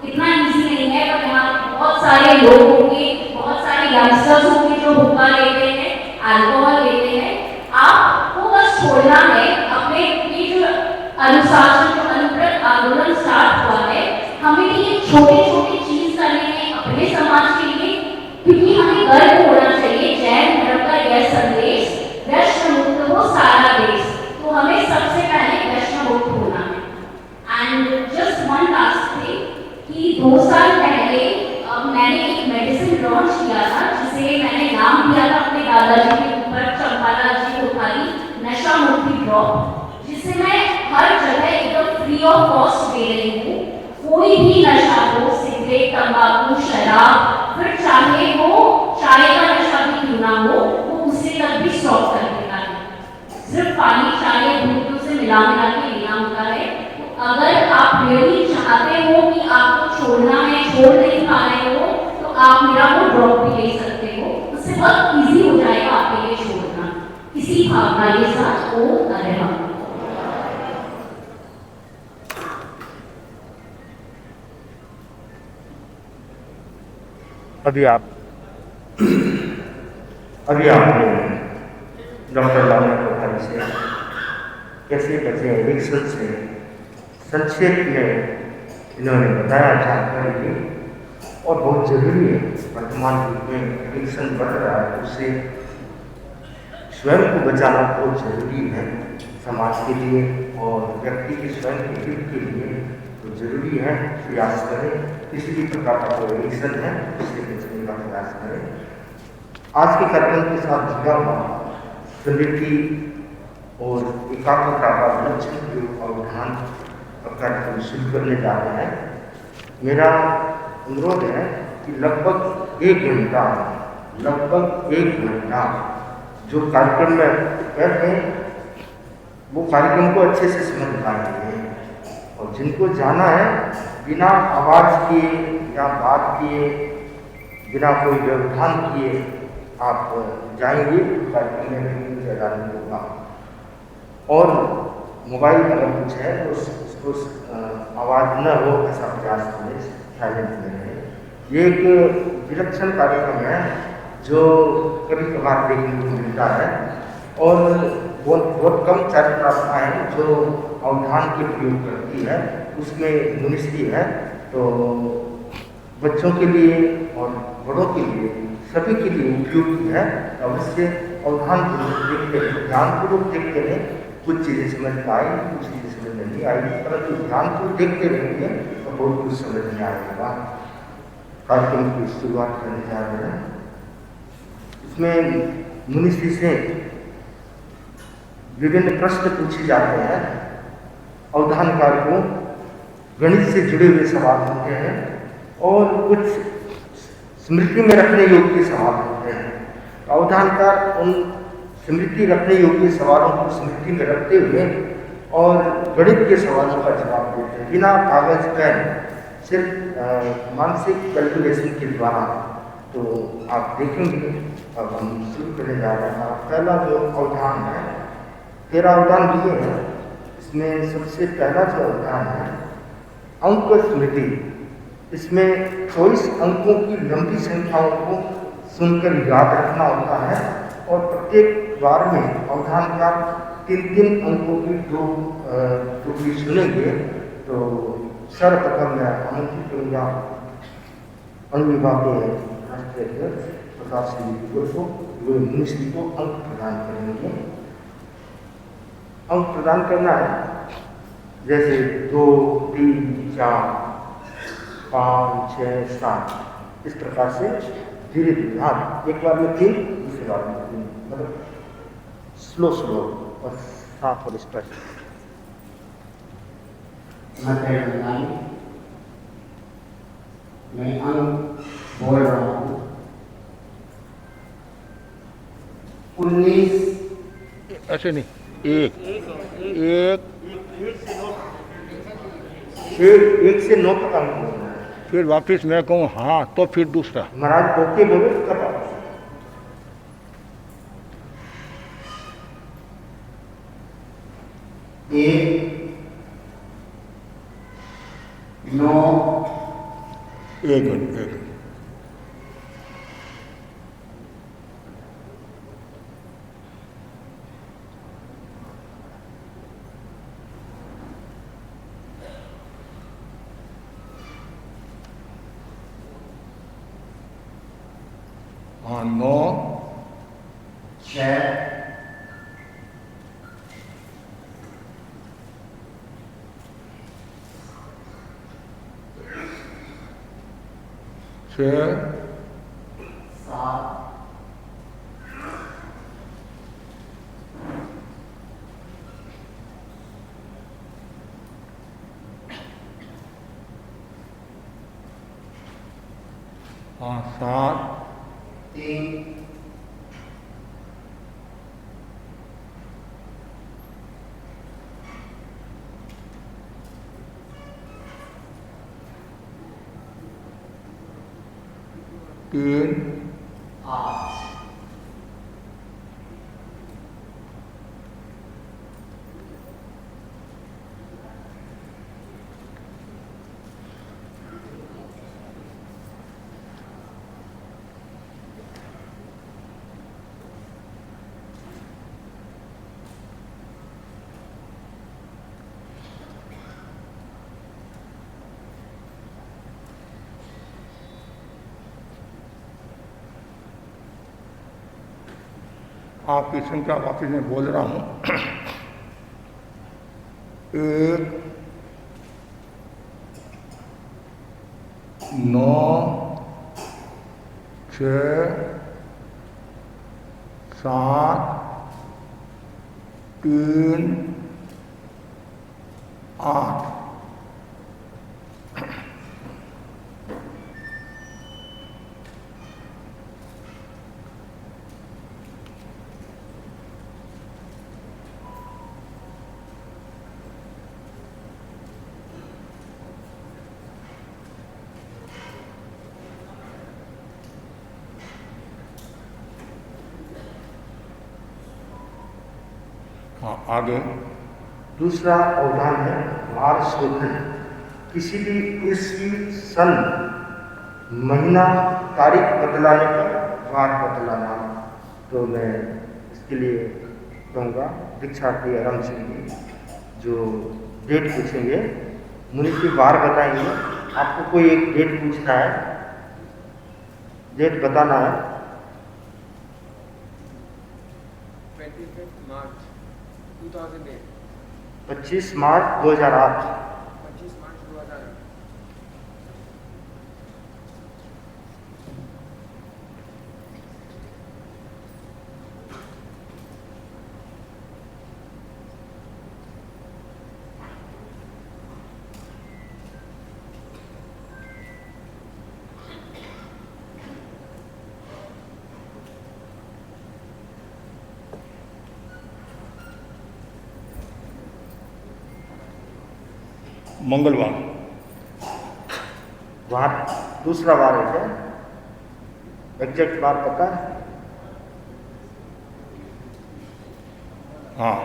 इतना ईजी नहीं है, पर यहाँ बहुत सारे लोग होंगे, बहुत सारे यंगस्टर्स होंगे जो हुक्का लेते हैं, अल्कोहल लेते हैं। आपको बस छोड़ना है अपने ये जो अनुशासन जो अनुव्रत आंदोलन स्टार्ट हुआ है, हमें ये छोटे छोटे चीज करने हैं अपने समाज के लिए, क्योंकि हमें गर्व होना चाहिए जैन धर्म का यह संदेश, व्यसन मुक्त हो सारा देश। तो हमें सबसे पहले व्यसन मुक्त होना है। And just one last thing कि 2 साल पहले मैंने एक मेडिसिन लॉन्च किया था जिसे मैंने नाम दिया था अपने दादाजी के ऊपर, चंपाला जी कोठारी नशा मुक्ति ड्रॉप, जिसे मैं हर जगह एकदम फ्री ऑफ कॉस्ट दे रही हूँ। कोई भी नशा हो, सिगरेट, तंबाकू, शराब, फिर चाहे वो चाय का नशा भी क्यों ना हो, वो उसे तक भी स्टॉप कर देता है। सिर्फ पानी, चाय, दूध से मिला के लेना होता है। तो अगर आप रियली चाहते हो कि आपको छोड़ना है, छोड़ नहीं पा रहे हो, तो आप मेरा वो ड्रॉप भी ले सकते हो। उससे बहुत ईजी हो जाएगा आपके लिए छोड़ना। इसी भावना के साथ वो रहेगा। अभी आपने डॉक्टर लाला कोठारी से कैसे बचे एडिक्शन से संक्षेप में इन्होंने बताया जानकारी दी, और बहुत जरूरी है। वर्तमान युग में एडिक्शन बढ़ रहा है, उससे स्वयं को बचाना बहुत जरूरी है समाज के लिए और व्यक्ति के स्वयं के हित के लिए। तो जरूरी है प्रयास करें, किसी भी प्रकार का कोई एडिक्शन है उससे बचने का प्रयास करें। आज के कार्यक्रम के साथ जुड़ा हुआ स्मृति और एकाग्रता का लक्ष्य योग अवधान का कार्यक्रम शुरू करने जा रहे हैं। मेरा अनुरोध है कि लगभग 1 घंटा जो कार्यक्रम में कर रहे हैं वो कार्यक्रम को अच्छे से समझ पाएंगे, और जिनको जाना है बिना आवाज़ किए या बात किए, बिना कोई व्यवधान किए आप जाएंगे तो कार्यक्रम में जाने होगा। और मोबाइल अगर कुछ है तो उसको आवाज़ न हो ऐसा प्रयास करें, साइलेंट में रहे। ये एक विलक्षण कार्यक्रम है जो कभी कभार देखने को मिलता है, और बहुत कम छात्राएँ जो अवधान के प्रयोग करती है उसमें मुनिश्री है। तो बच्चों के लिए और बड़ों के लिए सभी के लिए उपयोगी है। अवश्य अवधान पूर्वक देखते हैं, ध्यानपूर्वक देखते हैं, कुछ चीज़ें समझ में आई, कुछ चीज़ें समझ में नहीं आई, परंतु ध्यानपूर्वक देखते रहेंगे तो बहुत कुछ समझ में आएगा। कार्यक्रम की शुरुआत करने जा रहे हैं। इसमें मुनिश्री से विभिन्न प्रश्न पूछे जाते हैं। अवधानकार को गणित से जुड़े हुए सवाल होते हैं और कुछ स्मृति में रखने योग्य सवाल होते हैं। अवधानकार उन स्मृति रखने योग्य सवालों को स्मृति में रखते हुए और गणित के सवालों का जवाब देते हैं बिना कागज पेन, सिर्फ मानसिक कैलकुलेशन के द्वारा। तो आप देखेंगे, अब हम शुरू करने जा रहे हैं। पहला जो अवधान है, 13 अवधान दिए हैं। इसमें सबसे पहला जो अवधान है अंक स्मृति। इसमें 24 अंकों की लंबी संख्याओं को सुनकर याद रखना होता है, और प्रत्येक बार में अवधानकार 3-3 अंकों की टुकड़ी सुनेंगे। तो सर्वप्रथम मैं आमंत्रित करूँगा अनुविभाग के राष्ट्रीय अध्यक्ष प्रताप सिंह को, वो मुनिश्री को अंक प्रदान करेंगे। अंक प्रदान करना है जैसे 2, 3, 4, 5, 6, 7 इस प्रकार से धीरे धीरे। हाँ, एक बार में 3, दूसरी बार में 3, मतलब स्लो और साफ और स्पष्ट। मैं अंक बोल रहा हूँ 19। ऐसे नहीं, एक से 9 तक अंक बोलना है। फिर वापस मैं कहूँ हाँ तो फिर दूसरा। महाराज ओके बोले तो कर रहा। 1, 9, 1 मिनट हाँ 9 6 6 7 हाँ 7 3 3 8 आपकी संख्या वापिस मैं बोल रहा हूँ 1 9 6 7 3 8 हाँ आगे दूसरा अवधान है वार शोधन। किसी भी ईस्वी सन महीना तारीख बदलाने पर वार बदलाना। तो मैं इसके लिए कहूँगा दीक्षार्थी आराम सिंह जी जो डेट पूछेंगे मुनि की वार बताएंगे। आपको कोई एक डेट पूछना है, डेट बताना है। 25 मार्च 2008। 25 मार्च 2008। 25 मार्च 2008। मंगलवार। वार दूसरा वार है क्या? एग्जैक्ट वार पता है? हाँ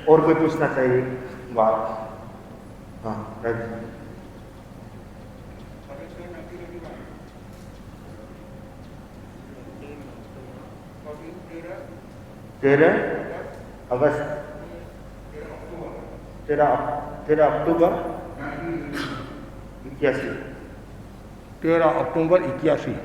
और कोई पूछना चाहिए वार? हाँ राइट। 13 अगस्त 13 अक्टूबर 81। 13 अक्टूबर 81।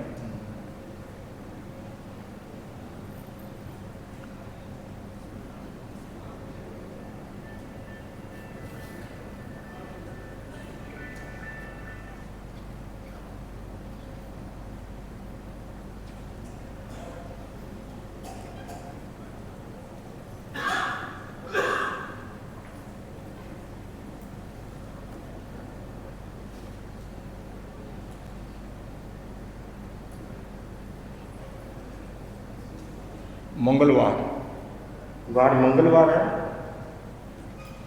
मंगलवार। वार मंगलवार है।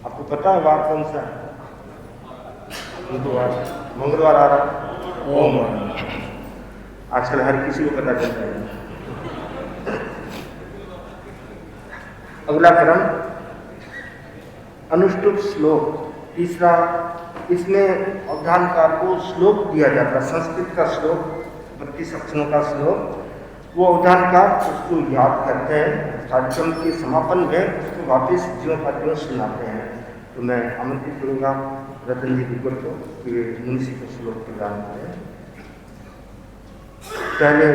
आपको पता है वार कौन सा है? बुधवार। मंगलवार आ रहा है। ओम आजकल हर किसी को पता चलता है। अगला क्रम अनुष्टुप श्लोक। तीसरा, इसमें अवधानकार को श्लोक दिया जाता है, संस्कृत का श्लोक, 32 अक्षरों का श्लोक। वो अवधानकार उसको याद करते हैं, कार्यक्रम के समापन में उसको वापस ज्यों का त्यों सुनाते हैं। तो मैं आमंत्रित करूंगा रतन जी दुग्गल को कि वे मुंशी को श्लोक प्रदान करें। पहले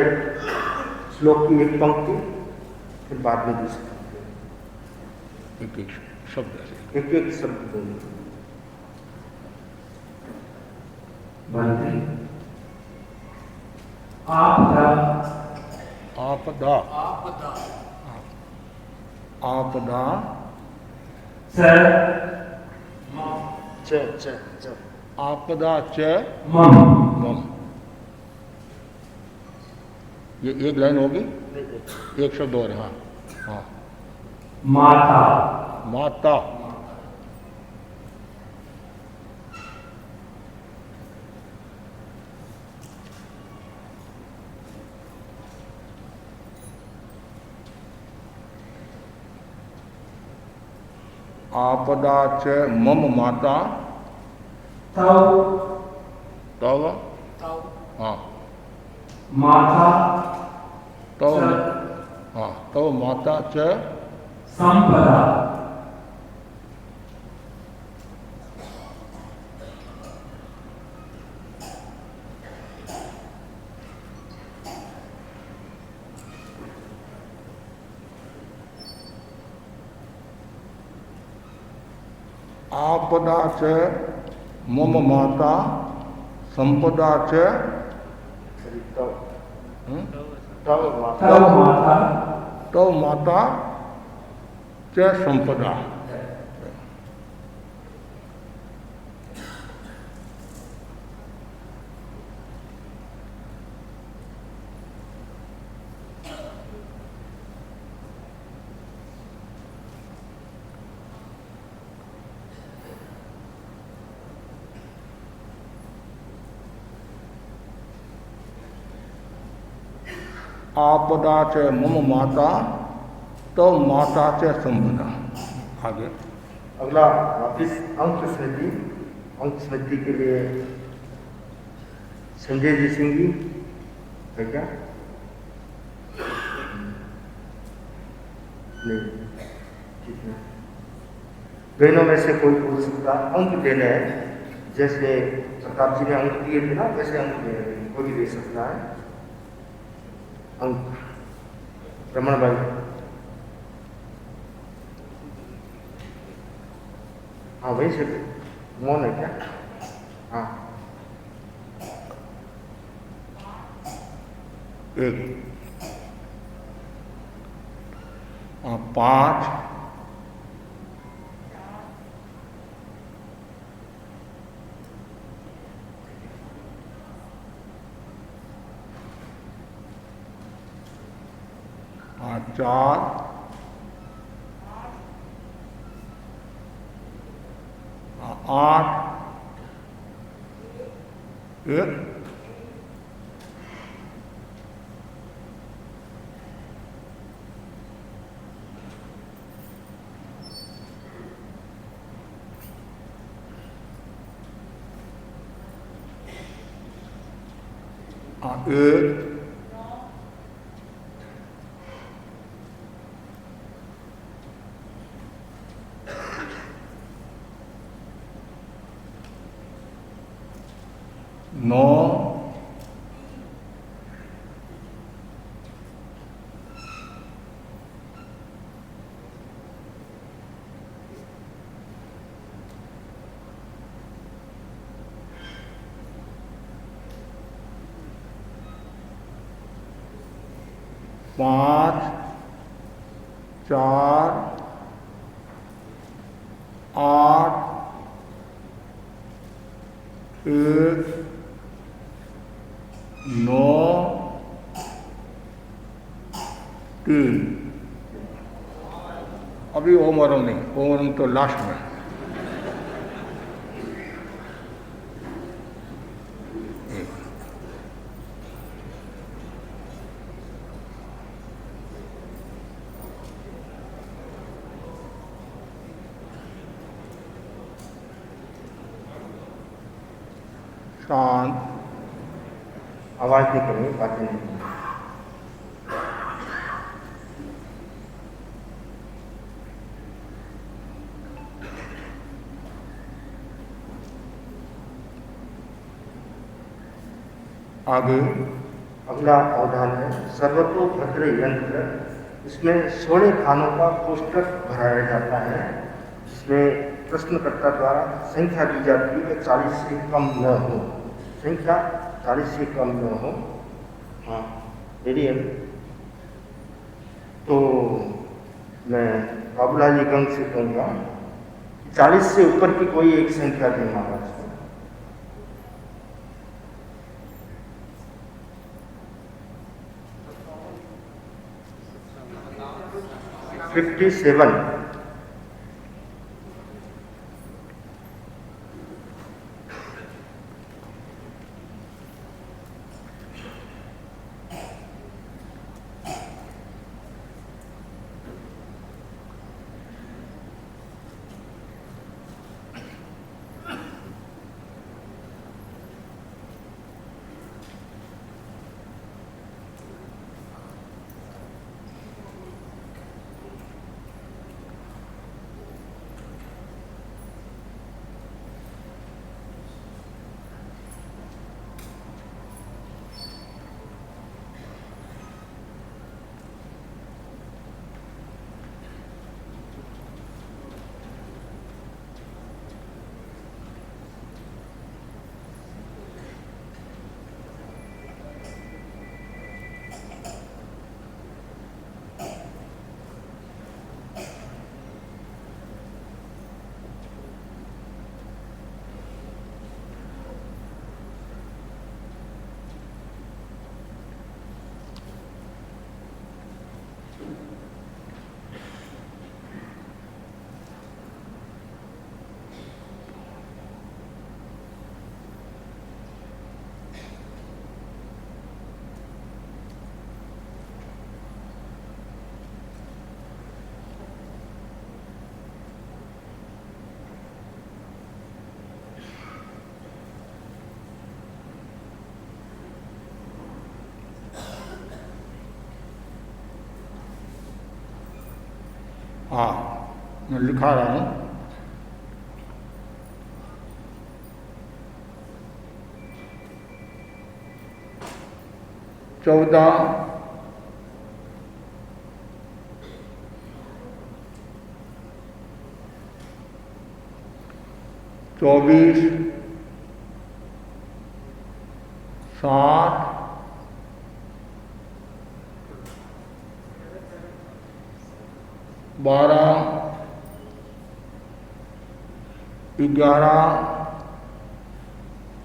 श्लोक की एक पंक्ति, फिर बाद में दूसरी पंक्ति, एक एक शब्द ऐसे। एक एक शब्द बोलूं। मंत्री आपदा आपदा आपदा आपदा सर च च च आपदा च मम मम। ये एक लाइन होगी, एक शब्द और। हाँ हाँ। माता माता आपदा च मम माता तव तव ताऊ हाँ माता तव च हाँ तव माता च संपदा आपदा च मम माता संपदा च तव हम्म? तव माता तव माता तव माता च संपदा। आपदा च मम माता तव माता च संपदा। आगे अगला वापिस अंक स्मृति। अंक स्मृति के लिए संजय जी सिंह जी है क्या? नहीं, ठीक है। बहनों में से कोई पूछ सकता अंक देने हैं, जैसे प्रताप जी ने अंक दिए थे ना, वैसे अंक दे रहे हैं, कोई भी दे सकता है अंक। रमन भाई हाँ वही से मौन है क्या? हाँ एक पाँच चार आठ एक एक नौ पाँच चार आठ एक नौ तीन। अभी ओमरम नहीं, ओमरम तो लास्ट में। शांत, आवाज नहीं करेंगे, बातें नहीं करेंगे। आगे अगला अवधान है सर्वतोभद्र यंत्र। इसमें 16 खानों का कोष्ठक भराया जाता है, जिसमें प्रश्नकर्ता द्वारा संख्या दी जाती है कि 40 से कम न हो, संख्या 40 से कम न हो। हाँ, रेडी है। तो मैं बाबूलाल जी गंग से कहूँगा 40 से ऊपर की कोई एक संख्या दें महाराज को। 57। हाँ, मैं लिखा रहा हूँ। चौदह, 24, 60, 12, 11,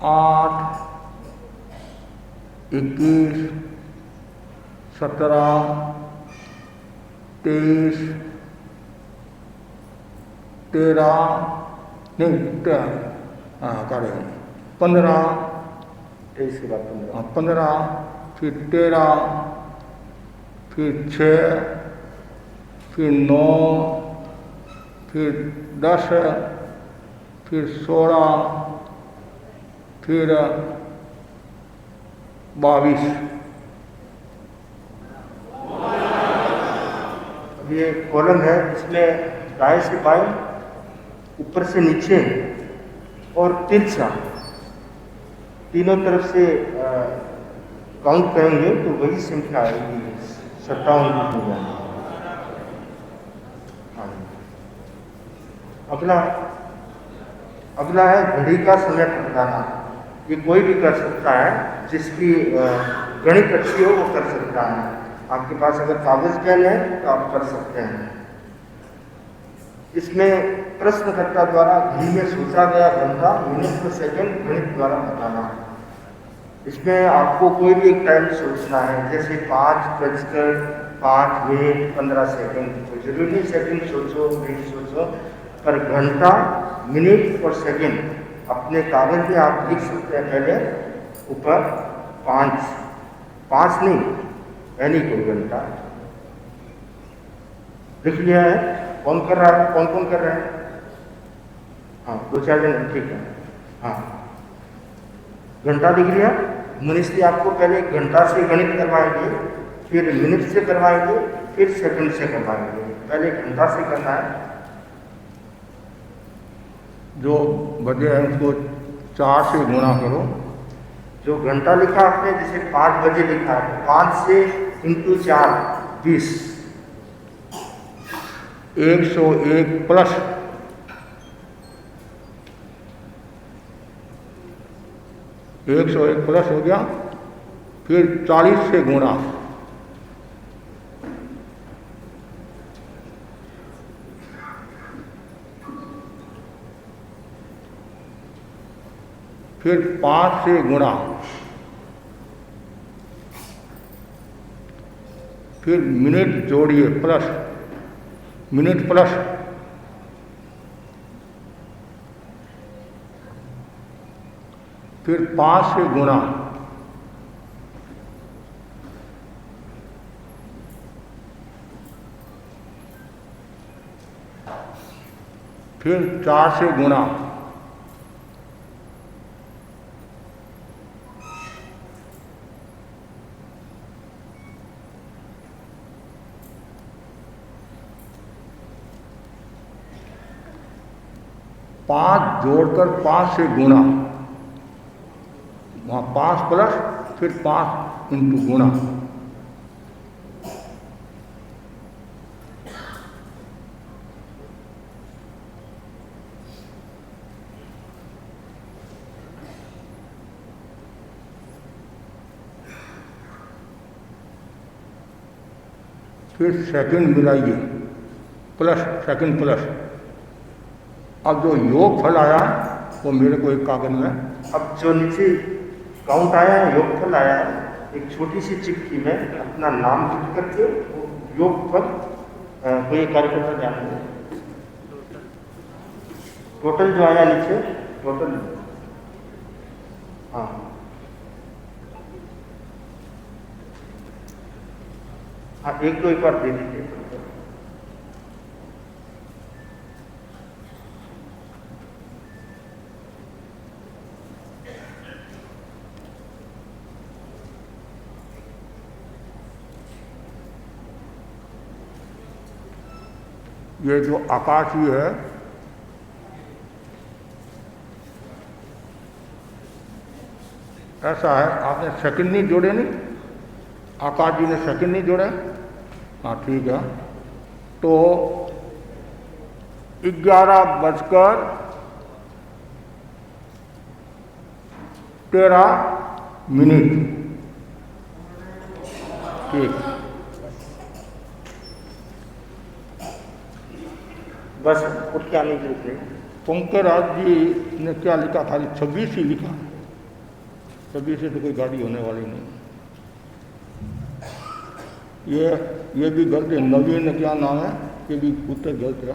8, 21, 17, 23, 13, नहीं 15, 23 के बाद 15, फिर 13, फिर 6, फिर 9, फिर 10, फिर 16, फिर 22। अब ये कॉलम है, इसमें दाएं से बाएं, ऊपर से नीचे और तिरछा तीनों तरफ से काउंट करेंगे तो वही संख्या आएगी 57 हो जाएगी। अगला है घड़ी का समय बताना। ये कोई भी कर सकता है, जिसकी गणित अच्छी हो वो कर सकता है। आपके पास अगर कागज पेन है तो आप कर सकते हैं। इसमें प्रश्नकर्ता द्वारा घड़ी में सोचा गया घंटा, मिनट और सेकंड गणित द्वारा बताना। इसमें आपको कोई भी एक टाइम सोचना है, जैसे 5:05 तो जरूरी नहीं सेकंड सोचो, मिनट सोचो, पर घंटा, मिनट और सेकंड अपने कागज में आप लिख सकते हैं। पहले ऊपर 5 नहीं, यानी कोई घंटा लिख लिया है। कौन कर रहा है, कौन कौन कर रहे हैं? हाँ, 2-4 जन, ठीक है। हाँ, घंटा लिख लिया। मनीष आपको पहले घंटा से गणित करवाएंगे, फिर मिनट से करवाएंगे, फिर सेकंड से करवाएंगे। पहले घंटा से करना है। जो बजे हैं उसको 4 से गुणा करो। जो जो घंटा लिखा आपने, जैसे 5 बजे लिखा है, 5 से इंटू 4 20, 101 प्लस 101 प्लस हो गया, फिर 40 से गुणा, फिर 5 से गुणा, फिर मिनट जोड़िए प्लस मिनट प्लस, फिर 5 से गुणा, फिर 4 से गुणा, पाँच जोड़कर 5 से गुणा, वहाँ 5 प्लस फिर 5 इंटू गुणा, फिर सेकंड मिलाइए प्लस सेकंड प्लस। अब जो योग फल आया वो मेरे को एक कागज में, अब जो नीचे काउंट आया है, योगफल आया है, एक छोटी सी चिट्ठी में अपना नाम लिख करके वो योगफल कोई कार्यकर्ता ध्यान दें। टोटल जो आया नीचे, टोटल, हाँ हाँ, एक बार दे दीजिए। ये जो आकाशीय है, ऐसा है, आपने सेकंड नहीं जोड़े, नहीं आकाश जी ने सेकंड नहीं जोड़े, हाँ ठीक है। तो 11:13 ठीक। बस कुछ क्या नहीं लिखे। पंकराज जी ने क्या लिखा, खाली 26 ही लिखा, 26 से तो कोई गाड़ी होने वाली नहीं। ये भी गलत है। नवीन क्या नाम है, ये भी उत्तर गलत है।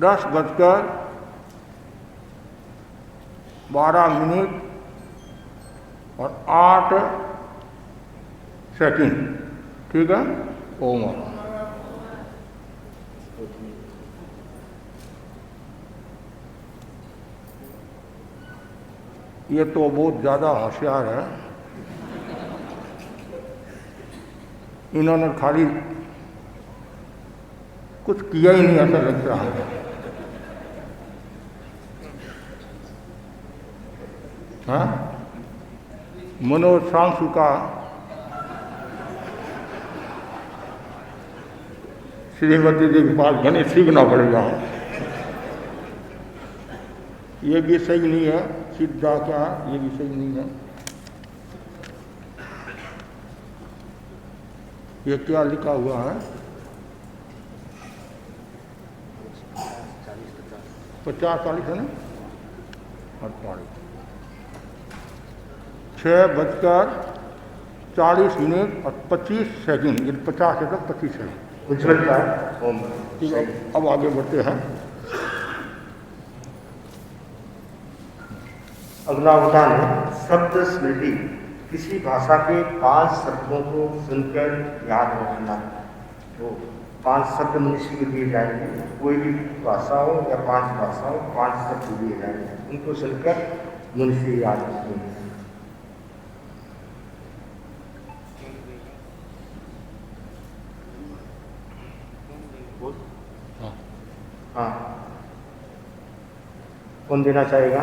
दस बजकर 12 और 8 सेकंड, ठीक है। ओम। ये तो बहुत ज़्यादा होशियार है, इन्होंने खाली कुछ किया ही नहीं, ऐसा लग रहा है। हाँ, मनोज सांसु का श्रीमती जी के पास गणित सीखना पड़ेगा। ये भी सही नहीं है, सीधा क्या, ये भी सही नहीं है। ये क्या लिखा हुआ है, 50-40 है ना, 48। 6:40 और 25 सेकंड, ये 50 सेकंड 25 सेकंड। उज्ज्वल का ओम। ठीक है, अब आगे बढ़ते हैं। अगला उदाहरण है शब्द स्मृति। किसी भाषा के 5 शब्दों को सुनकर याद रखना। तो 5 शब्द मनुष्य को दिए जाएंगे, कोई भी भाषा हो या 5 भाषा हो, 5 शब्द दिए जाएंगे, उनको सुनकर मनुष्य याद रखेंगे। कौन देना चाहेगा?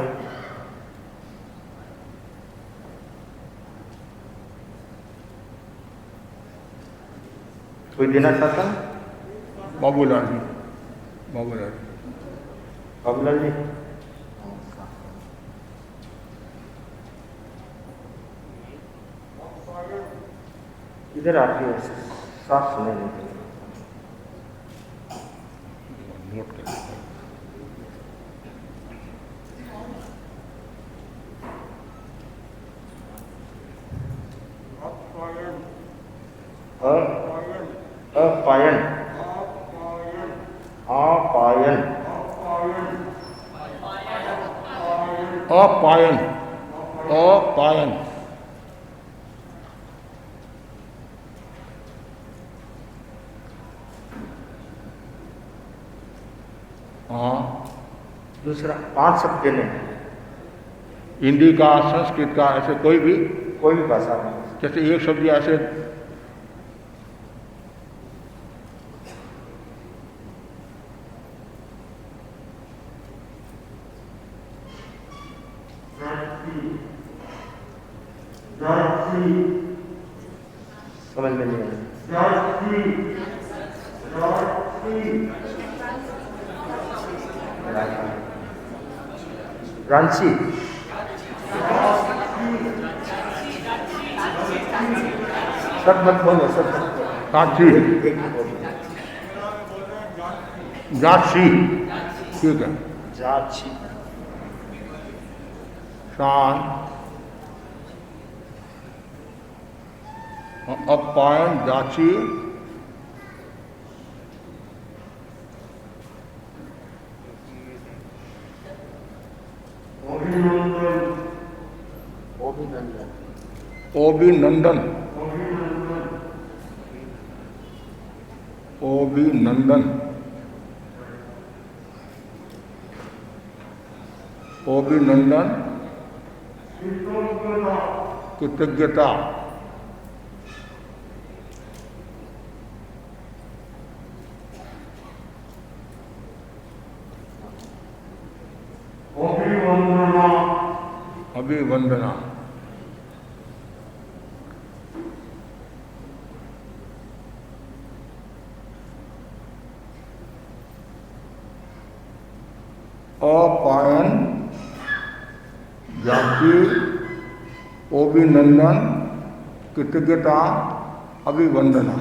कोई देना चाहता है? बाबूलाल जी, बाबूलाल जी। बाबूलाल जी, इधर आके साफ सुने नहीं। नोट कर अपायन, अपायन, अपायन, अपायन, हाँ। दूसरा 5 शब्द देने, हिंदी का, संस्कृत का, ऐसे कोई भी भाषा में। जैसे एक शब्द ऐसे समझ में नहीं आया। रांची, सब मत बोलो, सब मत बोलो। काची, एक बोलो। जाची, ठीक है। जाची, शान, अपायन, जाची, अभिनंदन, अभिनंदन, अभिनंदन, कृतज्ञता, अभिवंदना, अपायन, जाति, अभिनंदन, कृतज्ञता, अभिवंदना।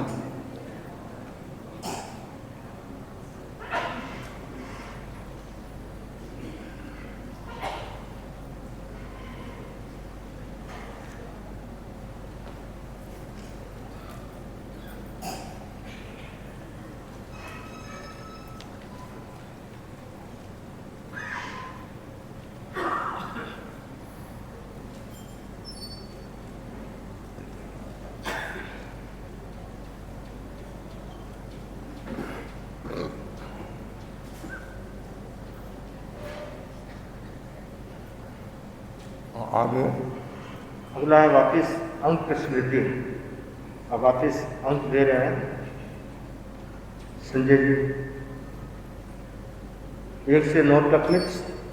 आगे अगला है वापिस अंक स्मृति। अब वापिस अंक दे रहे हैं संजय जी। 1 से 9 तक में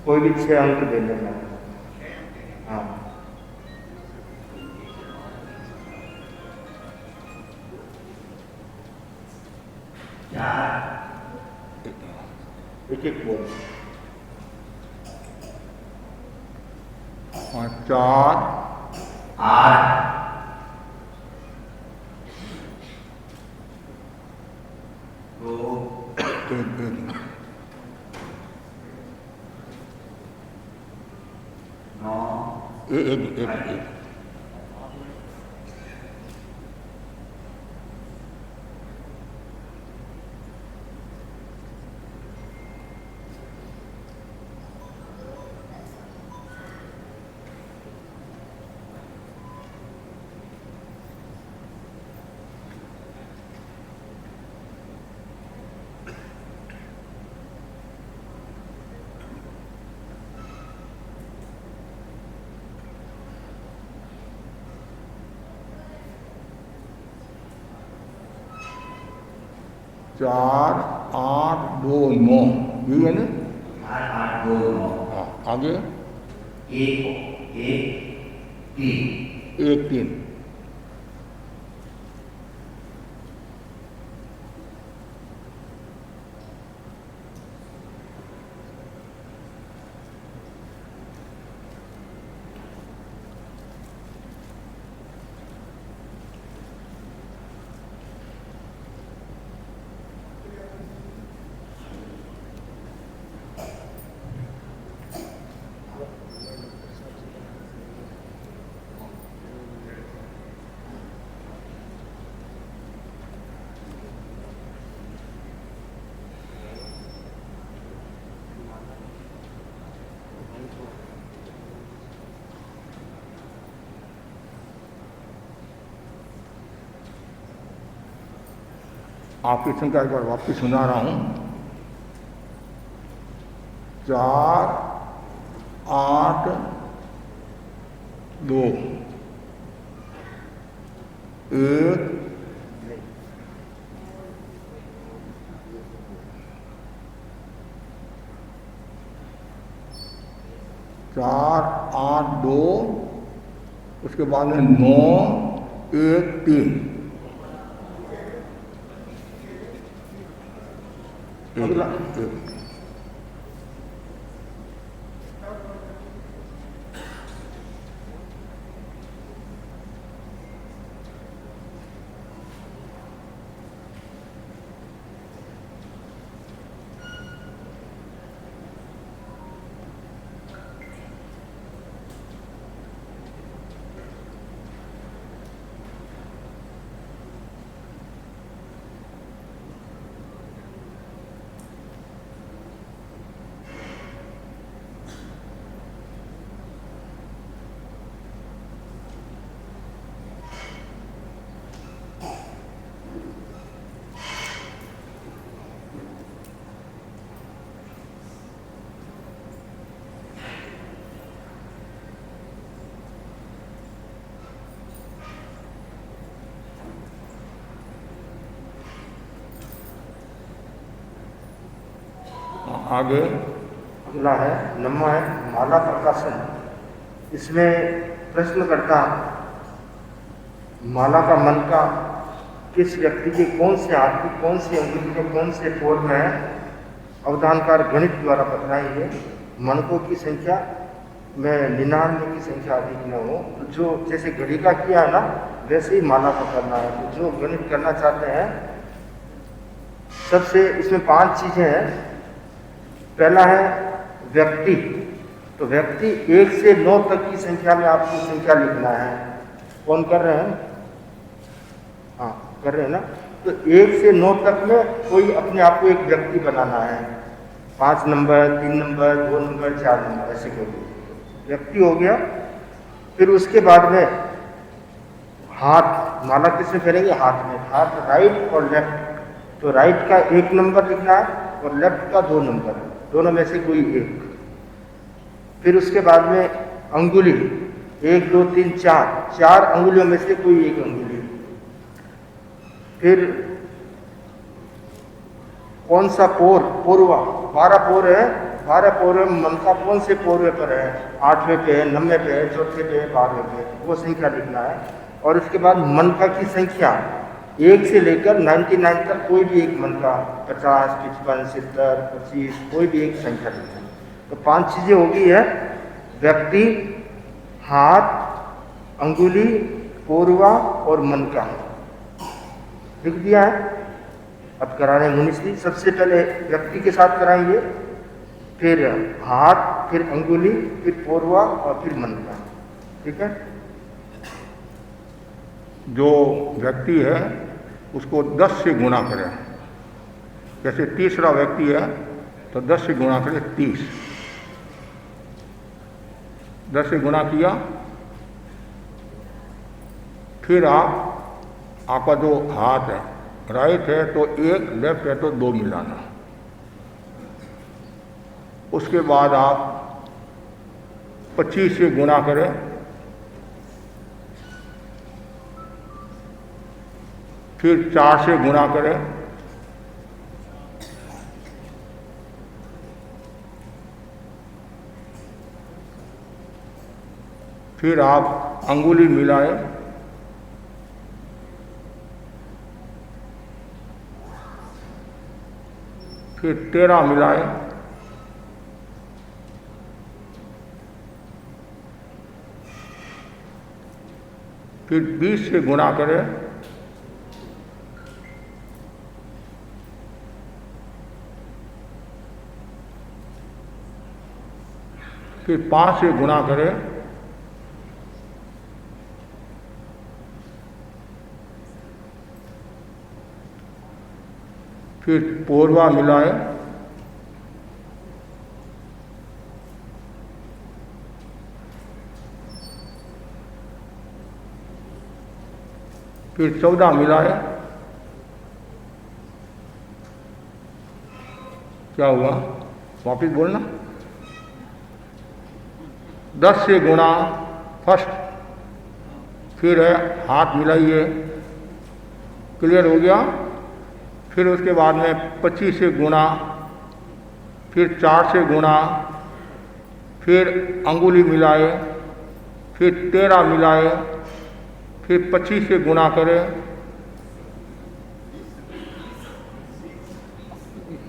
कोई भी 6 अंक दे लेना। हाँ, एक बोल। 4, 8, 2, 9, एक। चार 8 2 9 यही है ना? 8, 8, 2, 9। हाँ। आगे 1 3 आपकी संख्या एक बार वापस सुना रहा हूं। 4 8 2 1 4 8 2, उसके बाद में 9 1 3। अगला आगे अगला है नम्मा है माला प्रकाशन। इसमें प्रश्नकर्ता माला का मन का किस व्यक्ति के कौन से हाथ की कौन सी अंगुली के कौन से पोर में है, अवधानकार गणित द्वारा बताएंगे। मनकों की संख्या में 99 की संख्या अधिक न हो, तो जो जैसे घड़ी का किया है ना वैसे ही माला को करना है। तो जो गणित करना चाहते हैं, सबसे इसमें 5 चीजें हैं। पहला है व्यक्ति, तो व्यक्ति 1 से 9 तक की संख्या में आपको संख्या लिखना है। कौन कर रहे हैं? हाँ कर रहे हैं ना। तो 1 से 9 तक में कोई अपने आप को एक व्यक्ति बनाना है। 5 नंबर, 3 नंबर, 2 नंबर, 4 नंबर, ऐसे कोई व्यक्ति हो गया। फिर उसके बाद में हाथ, माला किसमें फेरेंगे? हाथ में। हाथ राइट और लेफ्ट, तो राइट का 1 नंबर लिखना है और लेफ्ट का 2 नंबर, दोनों में से कोई एक। फिर उसके बाद में अंगुली 1 2 3 4 अंगुलियों में से कोई एक अंगुली। फिर कौन सा पोर? पोरवा। 12 पोर है, 12 पोर में मन का कौन से पोरवे पर है? 8वें पे है, 9वें पे है, 4थे पे है, 12वें पे, वो संख्या लिखना है। और उसके बाद मनका की संख्या 1 से लेकर 99 तक कोई भी एक मन का, 50 55 70 25 कोई भी एक संख्या लिखना है। तो 5 चीजें होगी है, व्यक्ति, हाथ, अंगुली, पोरवा और मन का। लिख दिया है। अब करा रहे हैं मुनिश्री। सबसे पहले व्यक्ति के साथ कराएंगे, फिर हाथ, फिर अंगुली, फिर पोरवा और फिर मन का। ठीक है। जो व्यक्ति है उसको 10 से गुणा करें। जैसे तीसरा व्यक्ति है तो 10 से गुणा करें 30। 10 से गुणा किया, फिर आपका जो हाथ है राइट है तो 1, लेफ्ट है तो 2 मिलाना। उसके बाद आप 25 से गुणा करें, फिर 4 से गुणा करें, फिर आप अंगुली मिलाए, फिर 13 मिलाए, फिर 20 से गुणा करें, फिर 5 से गुणा करें, फिर पोरवा मिलाए, फिर 14 मिलाए, क्या हुआ वापिस बोलना, 10 से गुणा फर्स्ट, फिर है हाथ मिलाइए, क्लियर हो गया। फिर उसके बाद में 25 से गुणा, फिर 4 से गुणा, फिर अंगुली मिलाए, फिर 13 मिलाए, फिर 25 से गुणा करें,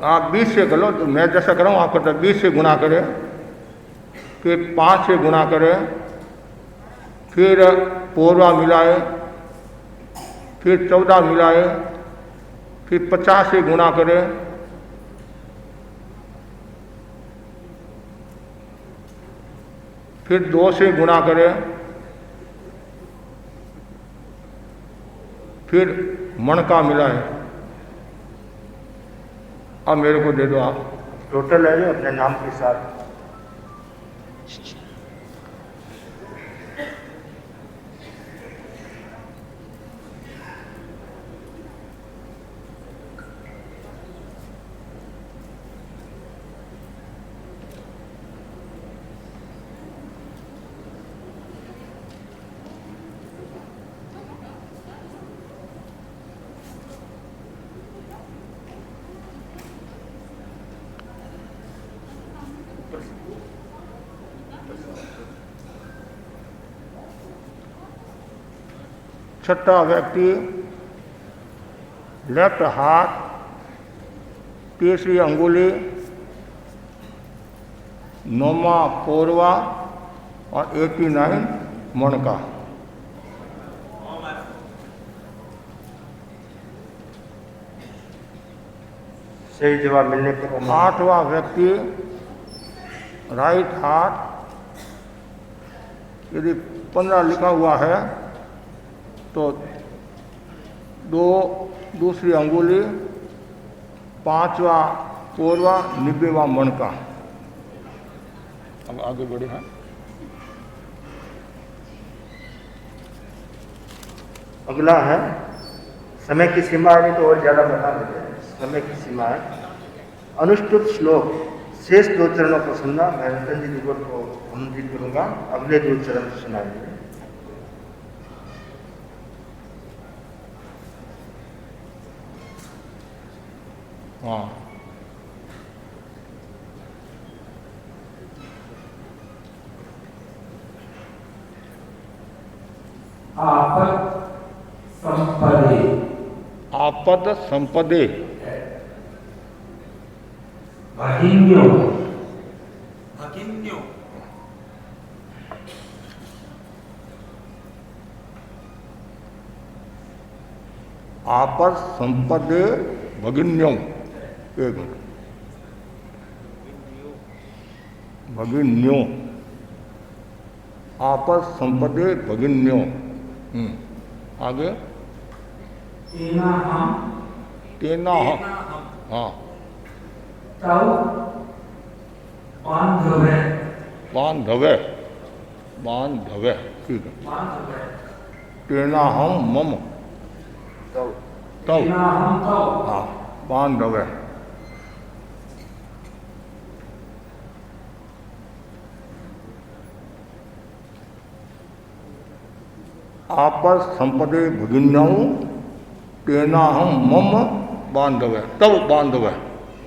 आप 20 से कर लो, तो मैं जैसा कर रहा हूँ आप करते 20 से गुणा करें, फिर 5 से गुणा करें, फिर पोरवा मिलाए, फिर 14 मिलाए, फिर 50 से गुणा करें, फिर 2 से गुणा करें, फिर मणका मिलाए। अब मेरे को दे दो आप, टोटल है जो अपने नाम के साथ। छठा व्यक्ति लेफ्ट हाथ, तीसरी अंगुली, 9वां पोरवा और 89 मणका। सही जवाब मिलने पर 8वां व्यक्ति राइट हाथ, यदि 15 लिखा हुआ है तो 2 दूसरी अंगुली, 5वां पोरवा, 90वां मणका। अब आगे बढ़े हैं। अगला है समय की सीमा है तो और ज़्यादा बता देते हैं। समय की सीमा है अनुष्टुप श्लोक शेष 2 चरणों को सुनना। मैं रतन जी को अनुमोदित करूँगा, अगले 2 चरण सुनाएंगे। हाँ, आपद संपदे, आपद संपदे, भगिन्यो, भगिन्यो, आपद संपदे भगिन्यो। एक मिनट, भगिन्यो, आपद संपदे भगिन्यो। आगे तेना हम, तेना हम, हाँ, तव बांधवे, बांधवे, बांधवे, ठीक है। बांधवे, तेना हम मम, तव, तेना हम तव, हाँ, बांधवे। आपस संपदे भगिन्यौ तेना हम मम बांधवे, तब बांधवे,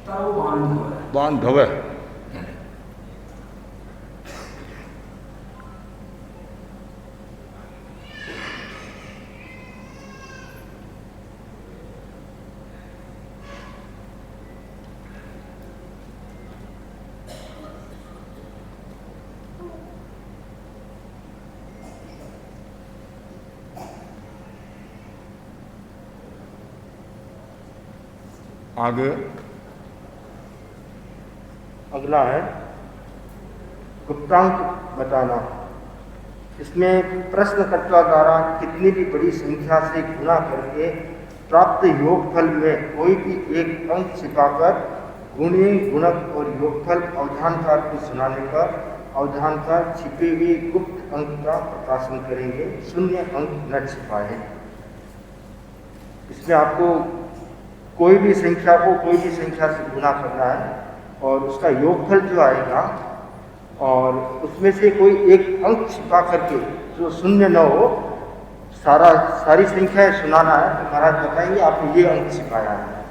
तव बांधवे, बांधवे। आगे अगला है गुप्तांक बताना। इसमें प्रश्नकर्ता द्वारा कितनी भी बड़ी संख्या से गुणा करके प्राप्त योगफल में कोई भी एक अंक छिपाकर गुणीय, गुणक और योगफल अवधानकार को सुनाने पर अवधानकार छिपे हुए गुप्त अंक का प्रकाशन करेंगे, शून्य अंक न छिपाए। इसमें आपको कोई भी संख्या को कोई भी संख्या से गुणा करना है और उसका योगफल जो आएगा और उसमें से कोई एक अंक छिपा करके जो शून्य न हो, सारी संख्याएं सुनाना है। तो महाराज बताएंगे आपने ये अंक छिपाया है,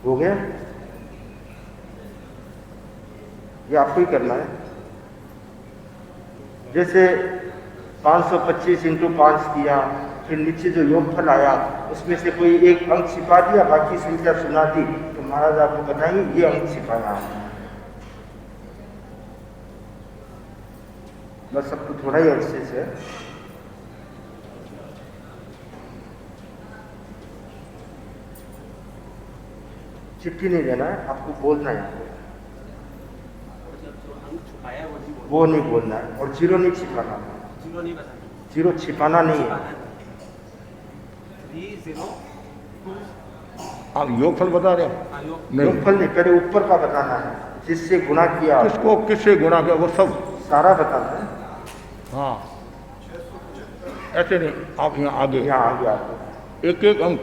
हो गया। ये आपको ही करना है। जैसे 525 इंटू 5 किया, फिर नीचे जो योगफल आया उसमें से कोई एक अंक छिपा दिया, बाकी संख्या सुना दी, तो महाराज आपको बताएंगे ये अंक छिपाया है। बस अब तो थोड़ा ही अच्छे से चिट्ठी नहीं देना है, आपको बोलना है, वो नहीं बोलना है और जीरो नहीं छिपाना, जीरो छिपाना नहीं है। आप योगफल बता रहे हो? नहीं, योगफल नहीं, पहले ऊपर का बताना है, जिससे गुणा किया, किसको किससे गुणा किया वो सब सारा बताना है। हाँ, ऐसे नहीं, आप यहाँ आगे एक एक अंक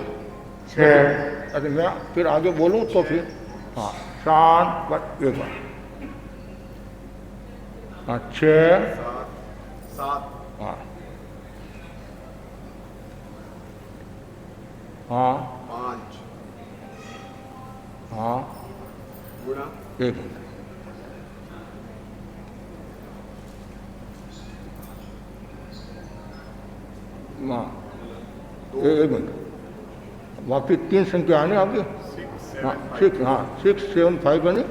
6। अरे मैं फिर आगे बोलूँ तो फिर हाँ, शांत बस एक बार। हाँ, 6 7 हाँ हाँ 5 हाँ गुणा एक मिनट। हाँ, एक मिनट, वापिस 3 संख्या आने आपके। हाँ 6, हाँ 6 7 5 बने।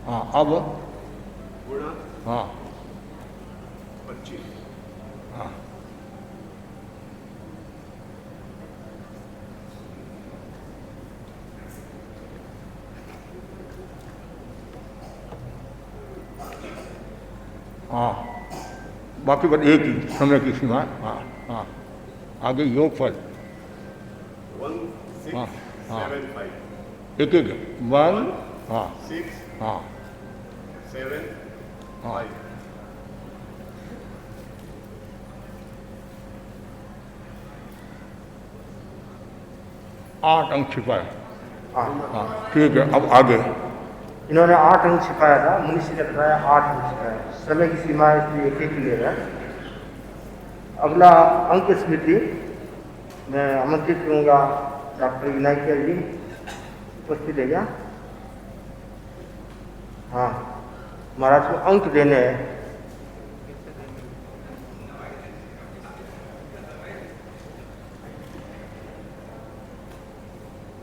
हाँ अब गुणा हाँ 25 हाँ हाँ, बाकी बस एक ही समय की सीमा। हाँ हाँ, आगे योगफल 1 6 हाँ हाँ 7 5 एक एक 1 हाँ 6 हाँ 7 हाँ 5 8 अंक छिपाए। 8। हाँ ठीक है, अब आगे इन्होंने 8 अंक छिपाया था, मनुष्य ने बताया 8 अंक छिपाया। समय की सीमा है इसलिए एक एक ले रहा है। अगला अंक स्मृति, मैं आमंत्रित करूँगा डॉक्टर विनायक जी उपस्थित है क्या? हाँ, महाराज को अंक देने हैं।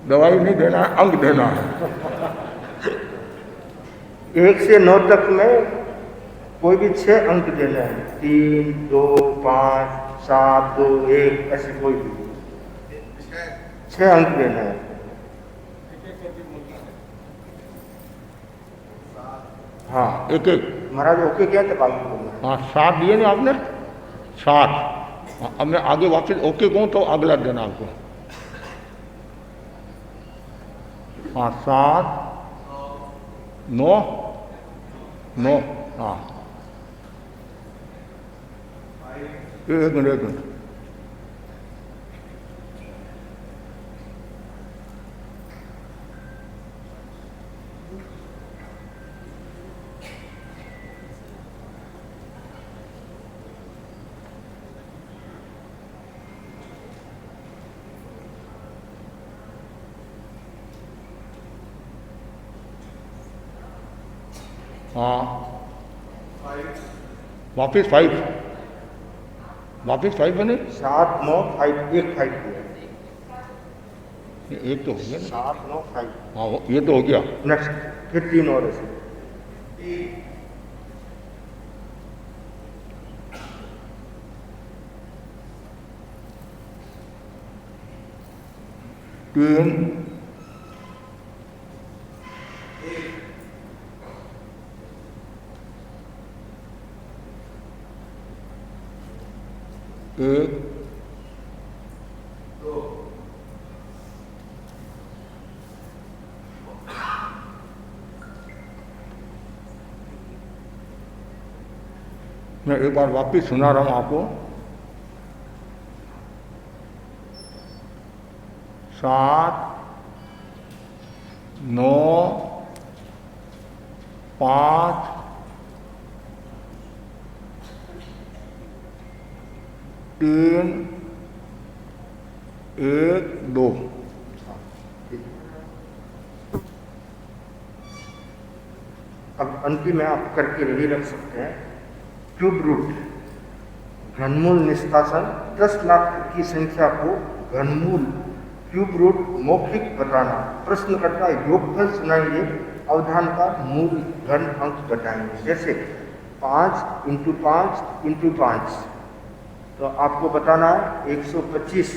दवाई नहीं देना है, अंक देना है। 1 से 9 तक में कोई भी 6 अंक देने हैं, 3 2 5 7 2 1, ऐसे कोई भी 6 अंक देने हैं। हाँ एक एक। महाराज ओके क्या तब आगे बोलना। हाँ 7 दिए ना आपने, 7। हाँ, अब मैं आगे वापस ओके कहूँ तो अगला देना आपको। हाँ 7 9 9 हाँ, एक मिनट एक मिनट। हाँ वापिस 5, वापिस 5 बने। 7 9 5 1 5 दिया। एक तो हो गया ना। 7 9 5। हाँ ये तो हो गया। नेक्स्ट फिर 3 और ऐसे। 3 1 मैं एक बार वापिस सुना रहा हूं आपको। 7 9 5 3 1 2। अब अंतिम में आप करके रेडी रख सकते हैं। क्यूब रूट घनमूल निष्कासन 10 लाख की संख्या को घनमूल क्यूब रूट मौखिक बताना। प्रश्नकर्ता योगफल सुनाएंगे, अवधान का मूल घन अंक बताएंगे। जैसे 5 × 5 × 5 तो आपको बताना है 125।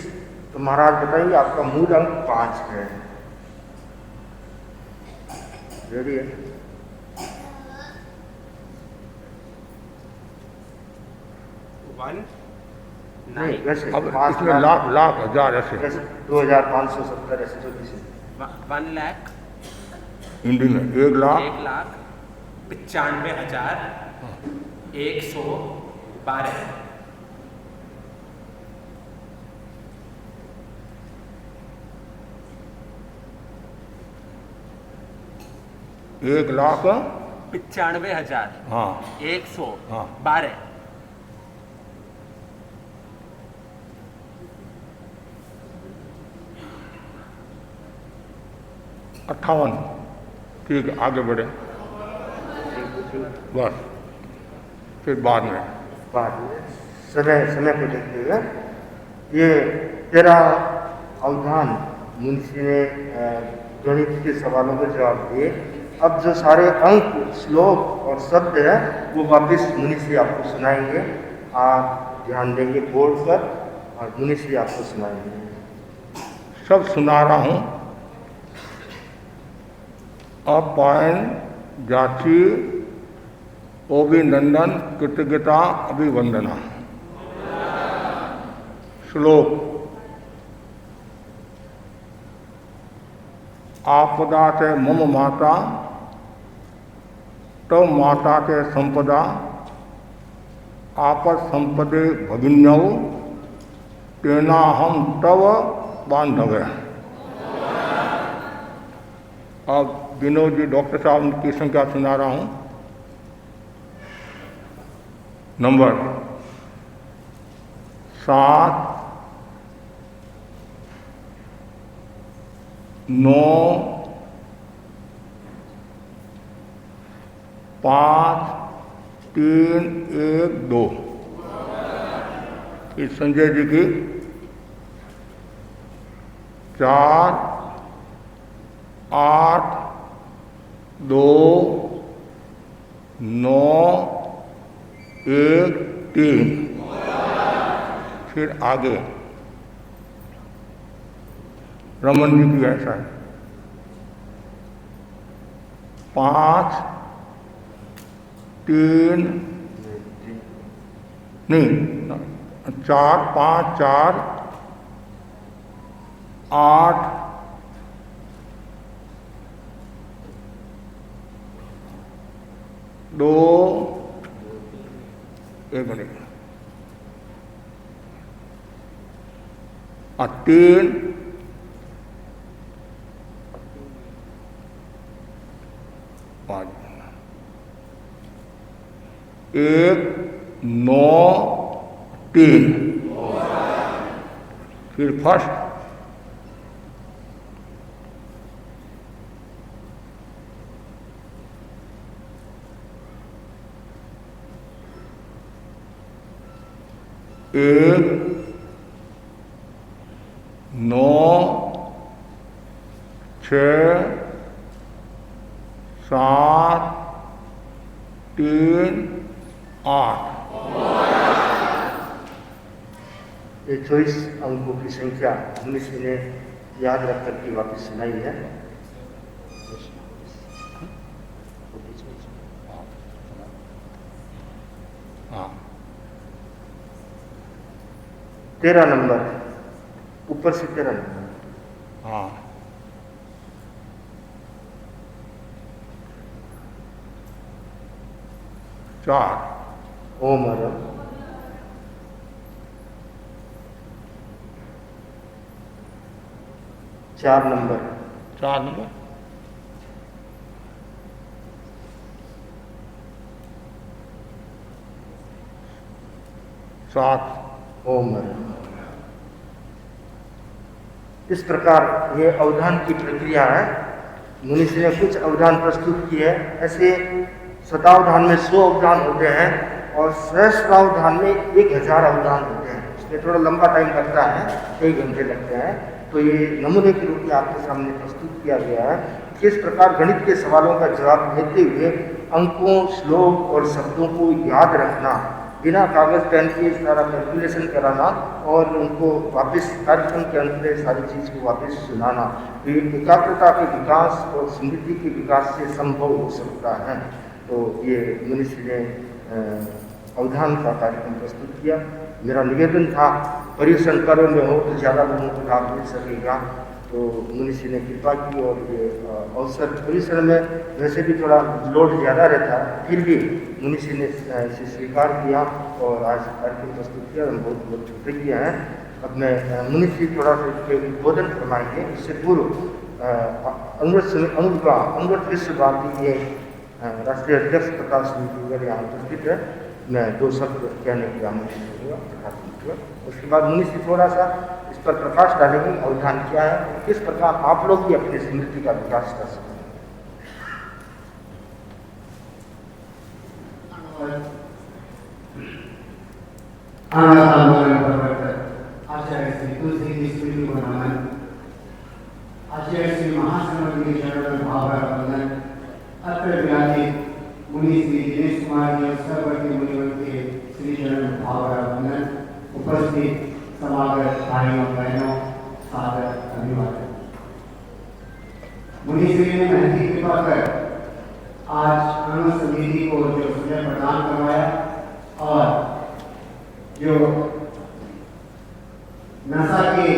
तो महाराज बताएंगे आपका मूल अंक 5 है। रेडी है? नहीं वैसे अब इसमें लाख लाख हजार ऐसे 2570 ऐसे जो किसी 1 लाख हिंदी में 1 लाख 1,95,112 1 लाख 95,000 हाँ 112 58। ठीक है, आगे बढ़े बस। फिर बाद में समय को देखते हुए ये तेरा अवधान मुंशी ने गणित के सवालों के जवाब दिए। अब जो सारे अंक श्लोक और शब्द है वो वापस मुंशी आपको सुनाएंगे। आप ध्यान देंगे बोर्ड पर और मुंशी आपको सुनाएंगे। सब सुना रहा हूँ। अपायन जाची अभिनंदन कृतज्ञता अभिवंदना। श्लोक आपदा ते मम माता तव माता ते संपदा आपद संपदे भगिन्यौ तेना हम तव बांधव्य। अब विनोद जी डॉक्टर साहब की संख्या सुना रहा हूं। नंबर 7 9 5 3 1 2। इस संजय जी की 4 8 2 9 1 3। फिर आगे रमन जी की ऐसा है 5 3 नहीं 4 5 4 8 2 1 मिनट 3 5 1 9 3। फिर फर्स्ट 1 9 6 7 3 8। ये 24 अंकों की संख्या मुंशी ने याद रख करके वापस सुनाई है। हाँ 13 नंबर, ऊपर से 13 नंबर। हाँ 4 ओम अरम 4 नंबर, 4 नंबर, 7 ओम अरम। इस प्रकार ये अवधान की प्रक्रिया है। मनुष्य ने कुछ अवधान प्रस्तुत किए हैं। ऐसे शतावधान में 100 अवधान होते हैं और सहस्रावधान में 1000 अवधान होते हैं। इसमें थोड़ा लंबा टाइम लगता है, कई घंटे लगते हैं। तो ये नमूने के रूप में आपके सामने प्रस्तुत किया गया है। किस प्रकार गणित के सवालों का जवाब देते हुए अंकों, श्लोक और शब्दों को याद रखना, बिना कागज पेन के सारा कैलकुलेशन कराना और उनको वापस कार्यक्रम के अंत में सारी चीज़ को वापस सुनाना, ये एकाग्रता के विकास और स्मृति के विकास से संभव हो सकता है। तो ये मनुष्य ने अवधान का कार्यक्रम प्रस्तुत किया। मेरा निवेदन था पर्यवेक्षण पर्व में हो तो ज़्यादा लोगों को लाभ मिल सकेगा। तो मनुष्य ने कृपा की और ये अवसर पर्यवेक्षण में वैसे भी थोड़ा लोड ज़्यादा रहता, फिर भी मनुष्य ने इसे स्वीकार किया और आज कार्यक्रम प्रस्तुत किया। हम बहुत बहुत कृतज्ञ हैं। अब मैं मनुष्य थोड़ा सा उद्बोधन फरमाएंगे। इससे पूर्व अनुव्रत विश्व भारती के राष्ट्रीय अध्यक्ष प्रकाश सिंह यहाँ उपस्थित है। मैं 2 शब्द कहने की आमंत्रित होगा। उसके बाद मनुष्य थोड़ा सा इस पर प्रकाश डालेंगे, अवधान क्या है, किस प्रकार आप लोग भी अपनी स्मृति का विकास कर सकते हैं। आचार्य श्री तुलसी की स्मृति को नमन। आचार्य श्री महासमाधि के चरण में भावपूर्ण वंदन। अत्र विराजित मुनि श्री दिनेश कुमार जी सर्ववर्ती मुनिवर के श्री चरण में भावपूर्ण वंदन। उपस्थित समागत भाइयों बहनों, सादर अभिवादन। मुनि श्री ने महती कृपा कर आज अनु समिति को जो सुझाव प्रदान करवाया और जो नशा के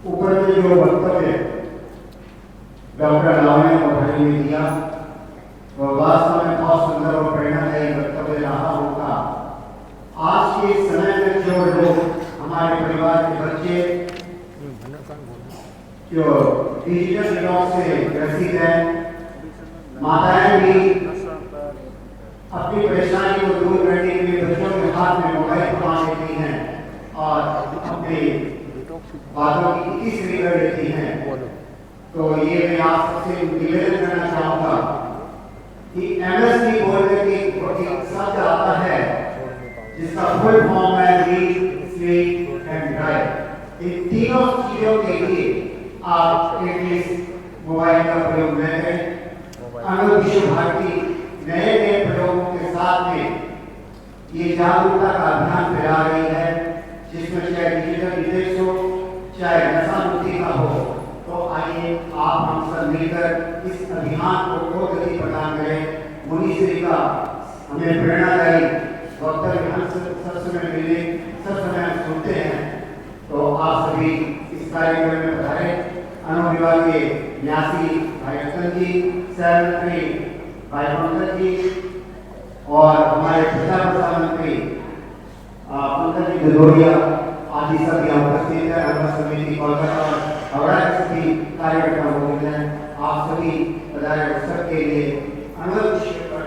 ऊपर में जो वक्तव्य डॉक्टर लावण्य को भाई ने दिया, वह वास्तव में बहुत सुंदर और प्रेरणादायी वक्तव्य रहा होगा। आज के समय में जो लोग हमारे परिवार के बच्चे जो डिजिटल डिटॉक्स से ग्रसित हैं, माताएं भी अपनी परेशानी को दूर करने के लिए बच्चों के हाथ में मोबाइल थमा देती हैं और अपने बातों की इतनी श्री कर लेती हैं। तो ये मैं आप सबसे निवेदन करना चाहूँगा कि एमएसटी बोलने की एक शब्द आता है जिसका फुल फॉर्म है रीड, स्लीप एंड ड्राइव। इन तीनों चीजों के लिए आप एटलीस्ट मोबाइल का प्रयोग न करें। अनु विश्व भारती नए नए प्रयोगों के साथ में ये जागरूकता का अभियान फैला रही है, जिसमें चाहे डिजिटल डिटेक्स हो, चाहे नशा मुक्ति का हो। तो आइए आप हम सब मिलकर इस अभियान को और गति प्रदान करें। मुनि श्री का हमें प्रेरणादायी वक्तव्य हम सब समय मिले, सब समय हम सुनते हैं। तो आप सभी इस कार्यक्रम में पधारे। अनुविभाग के न्यासी भाई रतन जी, सहमंत्री भाई पंकज जी और हमारे प्रचार प्रसार मंत्री पंकज जी भदौरिया आदि सब यहाँ उपस्थित है। अनुवाद समिति कोलकाता और हावड़ा के सभी कार्यकर्ता मौजूद हैं। आप सभी पधारे अवसर के लिए अनुवाद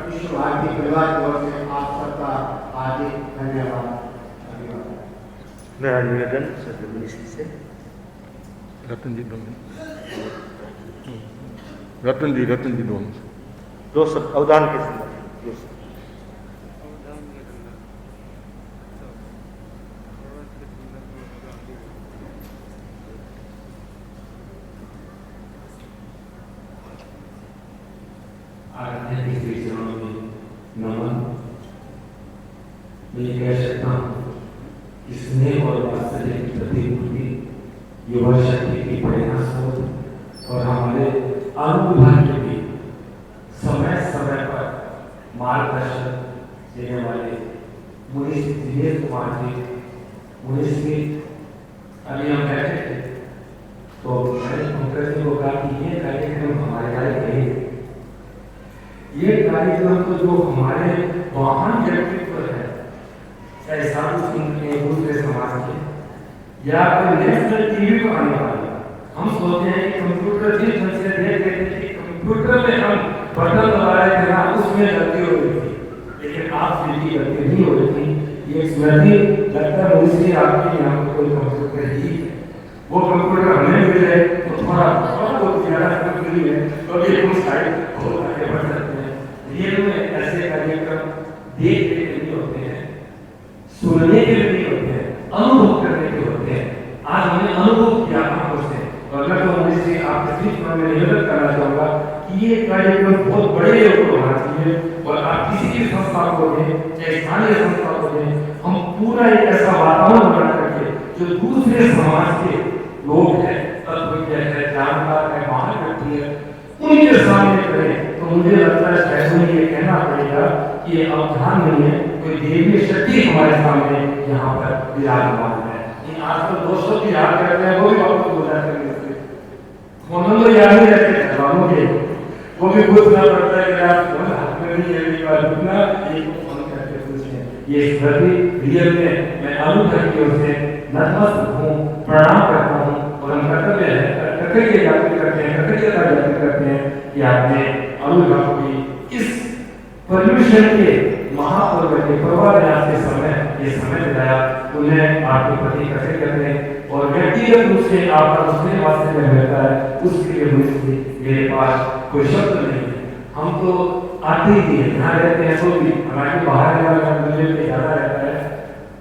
विश्व भारती परिवार की ओर से आप सबका हार्दिक धन्यवाद। मेरा निवेदन सदन से रतन जी दोनों, रतन जी दोनों 2 शब्द अवधान के संदर्भ 2 शब्द। आराध्य श्री चरणों में नमन। मैं कह सकता हूँ कि स्नेह और वात्सल्य की प्रतिमूर्ति युवा शक्ति की प्रेरणा स्रोत और हमारे अनुविभाग के भी समय समय पर मार्गदर्शन देने वाले मुनीश दिनेश कुमार जी, मुनीश जी अभी हम बैठे थे तो मैंने पंकज जी को कहा कि ये कार्यक्रम हमारे लायक है। ये कार्यक्रम तो जो हमारे महान व्यक्तित्व है, चाहे साधु सिंह के, दूसरे समाज के या कोई नेशनल टीवी पर आने वाले, हम सोचते हैं कि कंप्यूटर जिस ढंग से देख रहे थे कि कंप्यूटर में हम बटन दबा रहे थे ना, उसमें गलती हो रही थी, लेकिन आप की गलती नहीं हो रही थी। ये गलती लगता है मुझसे आपके यहाँ पर कोई कंप्यूटर ही है, वो कंप्यूटर हमें मिल जाए तो थोड़ा बहुत ज्यादा कंप्यूटर है तो ये हम साइड बहुत आगे बढ़ सकते हैं। रियल में ऐसे कार्यक्रम देखने के लिए होते हैं, सुनने के लिए होते हैं, अनुभव करने के होते हैं। आज हमने अनुभव किया आंखों से, और मैं तो मुझे आपके बीच में निवेदन करना चाहूंगा कि ये कार्यक्रम बहुत बड़े लेवल पर होना चाहिए और आप किसी भी संस्था को दें, चाहे स्थानीय संस्था को दें, हम पूरा एक ऐसा वातावरण बना करके जो दूसरे समाज के लोग हैं, तत्वज्ञ है, जानकार है, महान व्यक्ति है, उनके सामने करें तो मुझे लगता है शायद मुझे ये कहना पड़ेगा कि ये अवधान नहीं है, कोई देवी शक्ति हमारे सामने यहाँ पर विराजमान है। आजकल दोस्तों की याद करते हैं, वो भी वापस हो जाते हैं, फोन नंबर याद नहीं रहते जवानों के, वो भी पूछना पड़ता है कि आप हाथ में नहीं है, एक बार रुकना, एक फोन करके पूछें। ये स्मृति रियल में मैं अनुभव की ओर से नतमस्तक हूँ, प्रणाम करता हूँ और हम कर्तव्य है कर्तव्य याद करते हैं, कर्तव्यता याद करते हैं कि आपने अनुभव की इस पर्यूषण के महापर्व के पूर्वाभ्यास के समय ये समय दिलाया, उन्हें आपके प्रति कैसे करते हैं और व्यक्तिगत रूप से आपका उसके वास्ते में रहता है, उसके लिए मेरे पास कोई शब्द नहीं है। हम तो आते ही यहाँ रहते हैं, तो भी हमारे बाहर में ज्यादा रहता है,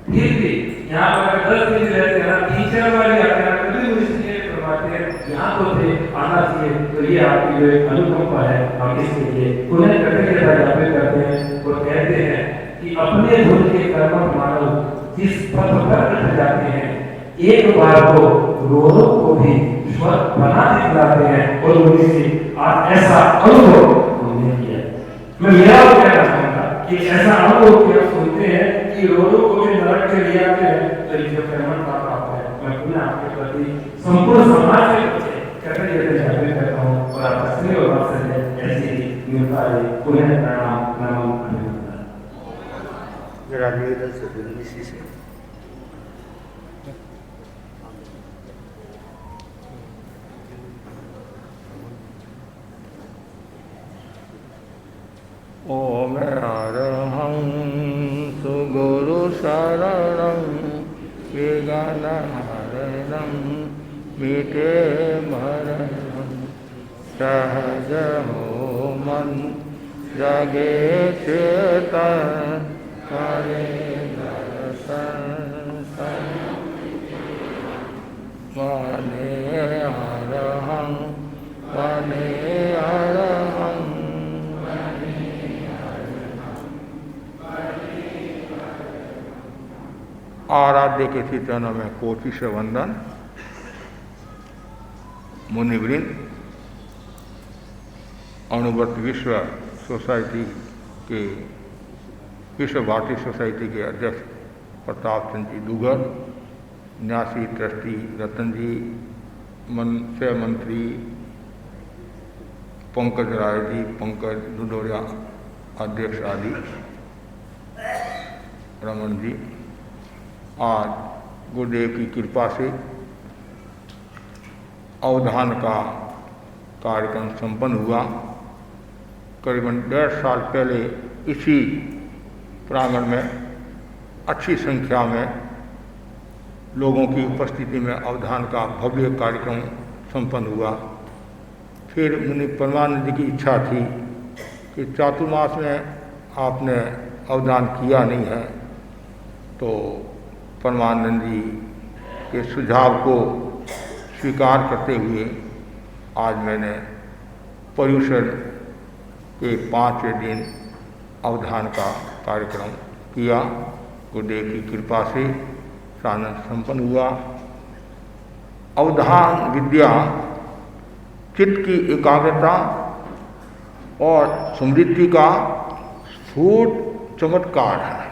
फिर भी यहाँ पर 10 दिन रहते हैं, 3-4 बार आते हैं, कभी मुझे करवाते हैं, यहाँ तो थे आना चाहिए। तो ये आपकी जो अनुकंपा है, हम इसके लिए पुनः कृतज्ञता ज्ञापित करते हैं और कहते हैं कि अपने धुन के कर्म मानव जिस पथ पर रख जाते हैं, एक बार तो रोनों को भी स्वर बना दिखलाते हैं और उनसे आज ऐसा अनुभव हमने किया। मैं मेरा कहना चाहूँगा कि ऐसा अनुभव कि आप सुनते हैं कि रोनों को भी नरक के लिए आते हैं, तो ये कर्मण का प्राप्त है। मैं पुनः आपके प्रति संपूर्ण समाज के प्रति कृतज्ञता ज्ञापित करता हूँ और आपका स्नेह और वात्सल्य ऐसे ही मिलता है। पुनः प्रणाम नमः। मेरा निवेदन से दिल्ली से ओम अरहं सुगुरु शरणं विघ्नहरणं मिटे मरणं सहज हो मन जगे चेतन करे दर्शन वने अरहं वने अरहं। आराध्य के चरणों में कोटि से वंदन। मुनिवृंद, अणुव्रत विश्व सोसाइटी के विश्व भारती सोसाइटी के अध्यक्ष प्रताप चंद जी दुगर, न्यासी ट्रस्टी रतन जी, सह मंत्री पंकज राय जी, पंकज दुडोरिया अध्यक्ष आदि, रमन जी, आज गुरुदेव की कृपा से अवधान का कार्यक्रम संपन्न हुआ। करीबन 1.5 साल पहले इसी प्रांगण में अच्छी संख्या में लोगों की उपस्थिति में अवधान का भव्य कार्यक्रम संपन्न हुआ। फिर मुनि परमानंद जी की इच्छा थी कि चातुर्मास में आपने अवधान किया नहीं है, तो परमानंद जी के सुझाव को स्वीकार करते हुए आज मैंने पर्यूषण के 5वें दिन अवधान का कार्यक्रम किया। गुरुदेव की कृपा से सानंद संपन्न हुआ। अवधान विद्या चित्त की एकाग्रता और स्मृति का स्फूट चमत्कार है।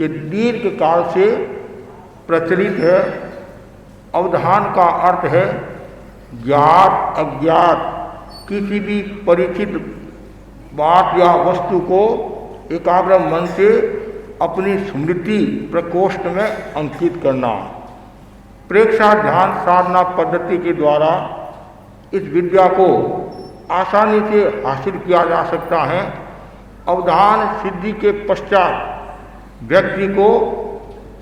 ये दीर्घ काल से प्रचलित है। अवधान का अर्थ है ज्ञात अज्ञात किसी भी परिचित बात या वस्तु को एकाग्र मन से अपनी स्मृति प्रकोष्ठ में अंकित करना। प्रेक्षा ध्यान साधना पद्धति के द्वारा इस विद्या को आसानी से हासिल किया जा सकता है। अवधान सिद्धि के पश्चात व्यक्ति को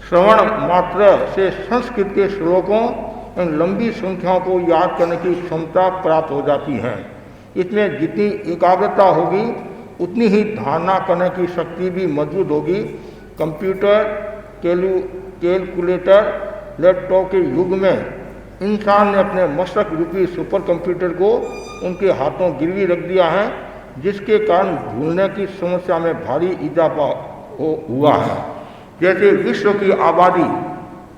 श्रवण मात्र से संस्कृत के श्लोकों एवं लंबी संख्याओं को याद करने की क्षमता प्राप्त हो जाती है। इसमें जितनी एकाग्रता होगी उतनी ही धारणा करने की शक्ति भी मजबूत होगी। कंप्यूटर, कैलकुलेटर, लैपटॉप के युग में इंसान ने अपने मस्तक रूपी सुपर कंप्यूटर को उनके हाथों गिरवी रख दिया है, जिसके कारण भूलने की समस्या में भारी इजाफा हुआ है। जैसे विश्व की आबादी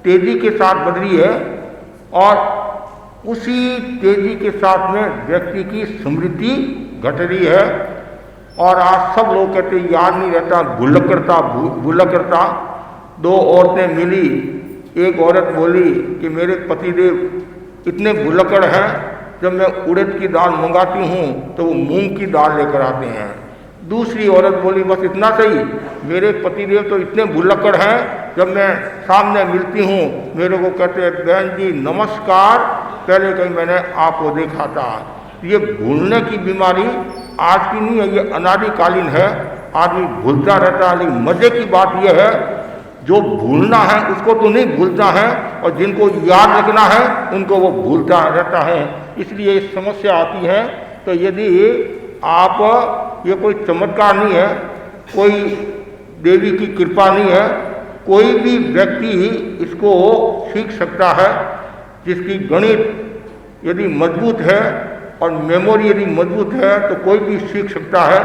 तेजी के साथ बढ़ रही है और उसी तेजी के साथ में व्यक्ति की स्मृति घट रही है। और आज सब लोग कहते याद नहीं रहता, भूला करता। दो औरतें मिली, एक औरत बोली कि मेरे पतिदेव इतने भुलक्कड़ हैं, जब मैं उड़द की दाल मंगाती हूँ तो वो मूंग की दाल लेकर आते हैं। दूसरी औरत बोली बस इतना सही, मेरे पतिदेव तो इतने भुलक्कड़ हैं, जब मैं सामने मिलती हूँ मेरे को कहते हैं बहन जी नमस्कार, पहले कहीं मैंने आपको देखा था। ये भूलने की बीमारी आज की नहीं है, ये अनादिकालीन है। आदमी भूलता रहता है, लेकिन मजे की बात यह है जो भूलना है उसको तो नहीं भूलता है, और जिनको याद रखना है उनको वो भूलता रहता है। इसलिए समस्या आती है। तो यदि आप, ये कोई चमत्कार नहीं है, कोई देवी की कृपा नहीं है, कोई भी व्यक्ति इसको सीख सकता है। जिसकी गणित यदि मजबूत है और मेमोरी यदि मजबूत है तो कोई भी सीख सकता है।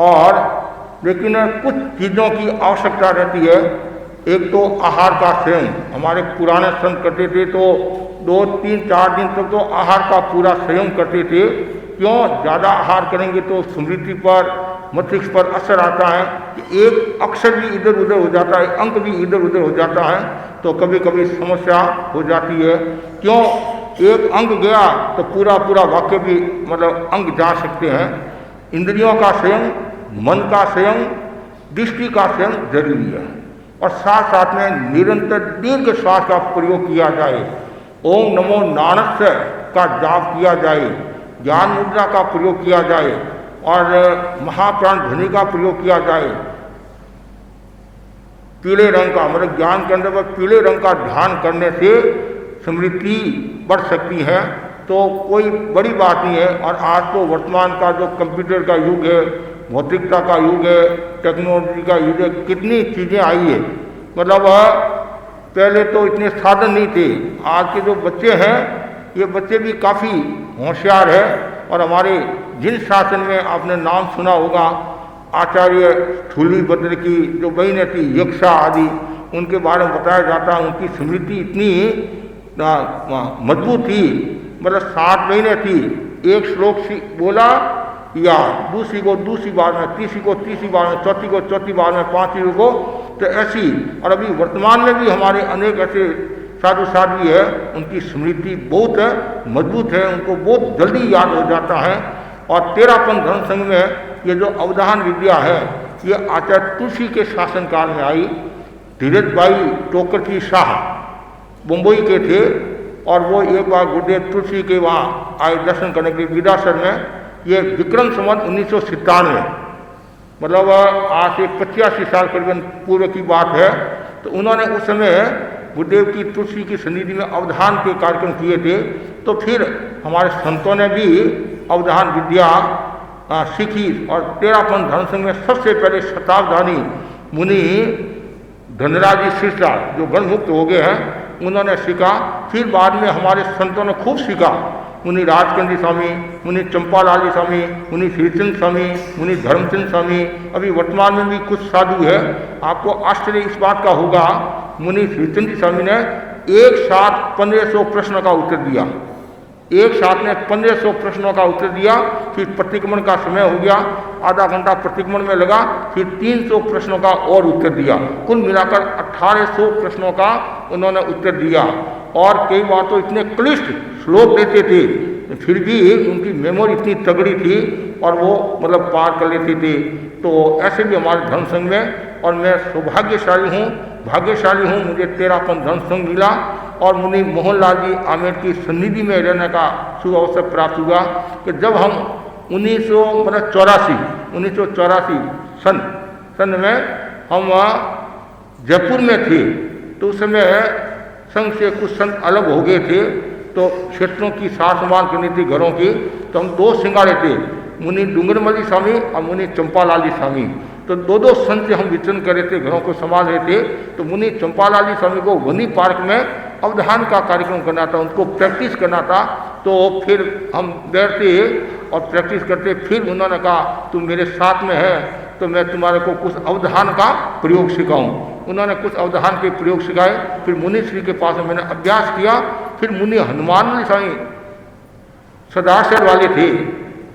और लेकिन कुछ चीज़ों की आवश्यकता रहती है। एक तो आहार का सेवन, हमारे पुराने संत करते थे तो 2, 3, 4 दिन तक तो आहार का पूरा सेवन करते थे। क्यों? ज़्यादा आहार करेंगे तो स्मृति पर, मस्तिष्क पर असर आता है कि एक अक्षर भी इधर उधर हो जाता है, अंक भी इधर उधर हो जाता है, तो कभी कभी समस्या हो जाती है। क्यों? एक अंक गया तो पूरा वाक्य भी मतलब अंक जा सकते हैं। इंद्रियों का संयम, मन का संयम, दृष्टि का संयम जरूरी है। और साथ साथ में निरंतर दीर्घ श्वास का प्रयोग किया जाए, ओम नमो नारायण का जाप किया जाए, ज्ञान मुद्रा का प्रयोग किया जाए और महाप्राण ध्वनि का प्रयोग किया जाए। पीले रंग का मतलब ज्ञान के अंदर पीले रंग का ध्यान करने से स्मृति बढ़ सकती है। तो कोई बड़ी बात नहीं है। और आज तो वर्तमान का जो कंप्यूटर का युग है, भौतिकता का युग है, टेक्नोलॉजी का युग है, कितनी चीज़ें आई है। मतलब पहले तो इतने साधन नहीं थे। आज के जो बच्चे हैं ये बच्चे भी काफ़ी होशियार है। और हमारे जिन शासन में आपने नाम सुना होगा, आचार्य स्थूलीभद्र की जो बहनें थी यक्षा आदि, उनके बारे में बताया जाता है उनकी स्मृति इतनी मजबूत थी। मतलब 7 महीने थी, एक श्लोक बोला या दूसरी को दूसरी बार में, तीसरी को तीसरी बार में, चौथी को चौथी बार में, पांचवी को तो ऐसी। और अभी वर्तमान में भी हमारे अनेक ऐसे साधु साध्वी है, उनकी स्मृति बहुत मजबूत है, उनको बहुत जल्दी याद हो जाता है। और 13पन धर्म संघ में ये जो अवधान विद्या है ये आचार्य तुलसी के शासनकाल में आई। धीरज भाई टोकर की शाह मुंबई के थे और वो एक बार गुरुदेव तुलसी के वहाँ आए दर्शन करने के लिए विदासर में। ये विक्रम संवत 1997, मतलब आज से 85 साल करीबन पूर्व की बात है। तो उन्होंने उस समय गुरुदेव की तुलसी की सन्निधि में अवधान के कार्यक्रम किए थे। तो फिर हमारे संतों ने भी अवधान विद्या सीखी। और 13पन धर्म संघ में सबसे पहले शतावधानी मुनि धनराजी शिष्टा जो गणमुक्त हो गए हैं उन्होंने सीखा। फिर बाद में हमारे संतों ने खूब सीखा। मुनि राजकंदी स्वामी, मुनि चंपालाल स्वामी, मुनि श्रीचंद स्वामी, मुनि धर्मचंद स्वामी, अभी वर्तमान में भी कुछ साधु है। आपको आश्चर्य इस बात का होगा, मुनि श्रीचंद स्वामी ने एक साथ 1500 प्रश्नों का उत्तर दिया। एक साथ में 1500 प्रश्नों का उत्तर दिया। फिर प्रतिक्रमण का समय हो गया, आधा घंटा प्रतिक्रमण में लगा, फिर 300 प्रश्नों का और उत्तर दिया। कुल मिलाकर 1800 प्रश्नों का उन्होंने उत्तर दिया। और कई बार तो इतने क्लिष्ट श्लोक देते थे, फिर भी उनकी मेमोरी इतनी तगड़ी थी और वो मतलब पार कर लेते थे। तो ऐसे भी हमारे धर्म संघ में, और मैं सौभाग्यशाली हूँ, भाग्यशाली हूँ, मुझे 13पंथ धर्म संघ मिला और मुनि मोहनलाल जी आमेर की सन्निधि में रहने का शुभ अवसर प्राप्त हुआ कि जब हम 1984 सन में हम जयपुर में थे, तो उस समय संघ से कुछ संत अलग हो गए थे, तो क्षेत्रों की सार संभाल करनी थी घरों की। तो हम 2 सिंगाड़े थे, मुनि डूंगरमली स्वामी और मुनि चंपालाल जी स्वामी। तो 2 संत से हम विचरण कर रहे थे, घरों को संभाल रहे थे। तो मुनि चंपालाल जी स्वामी को वनी पार्क में अवधान का कार्यक्रम करना था, उनको प्रैक्टिस करना था। तो फिर हम बैठते और प्रैक्टिस करते। फिर उन्होंने कहा तुम मेरे साथ में है तो मैं तुम्हारे को कुछ अवधान का प्रयोग सिखाऊं। उन्होंने कुछ अवधान के प्रयोग सिखाए। फिर मुनि श्री के पास मैंने अभ्यास किया। फिर मुनि हनुमान स्वामी सदाशर वाले थे,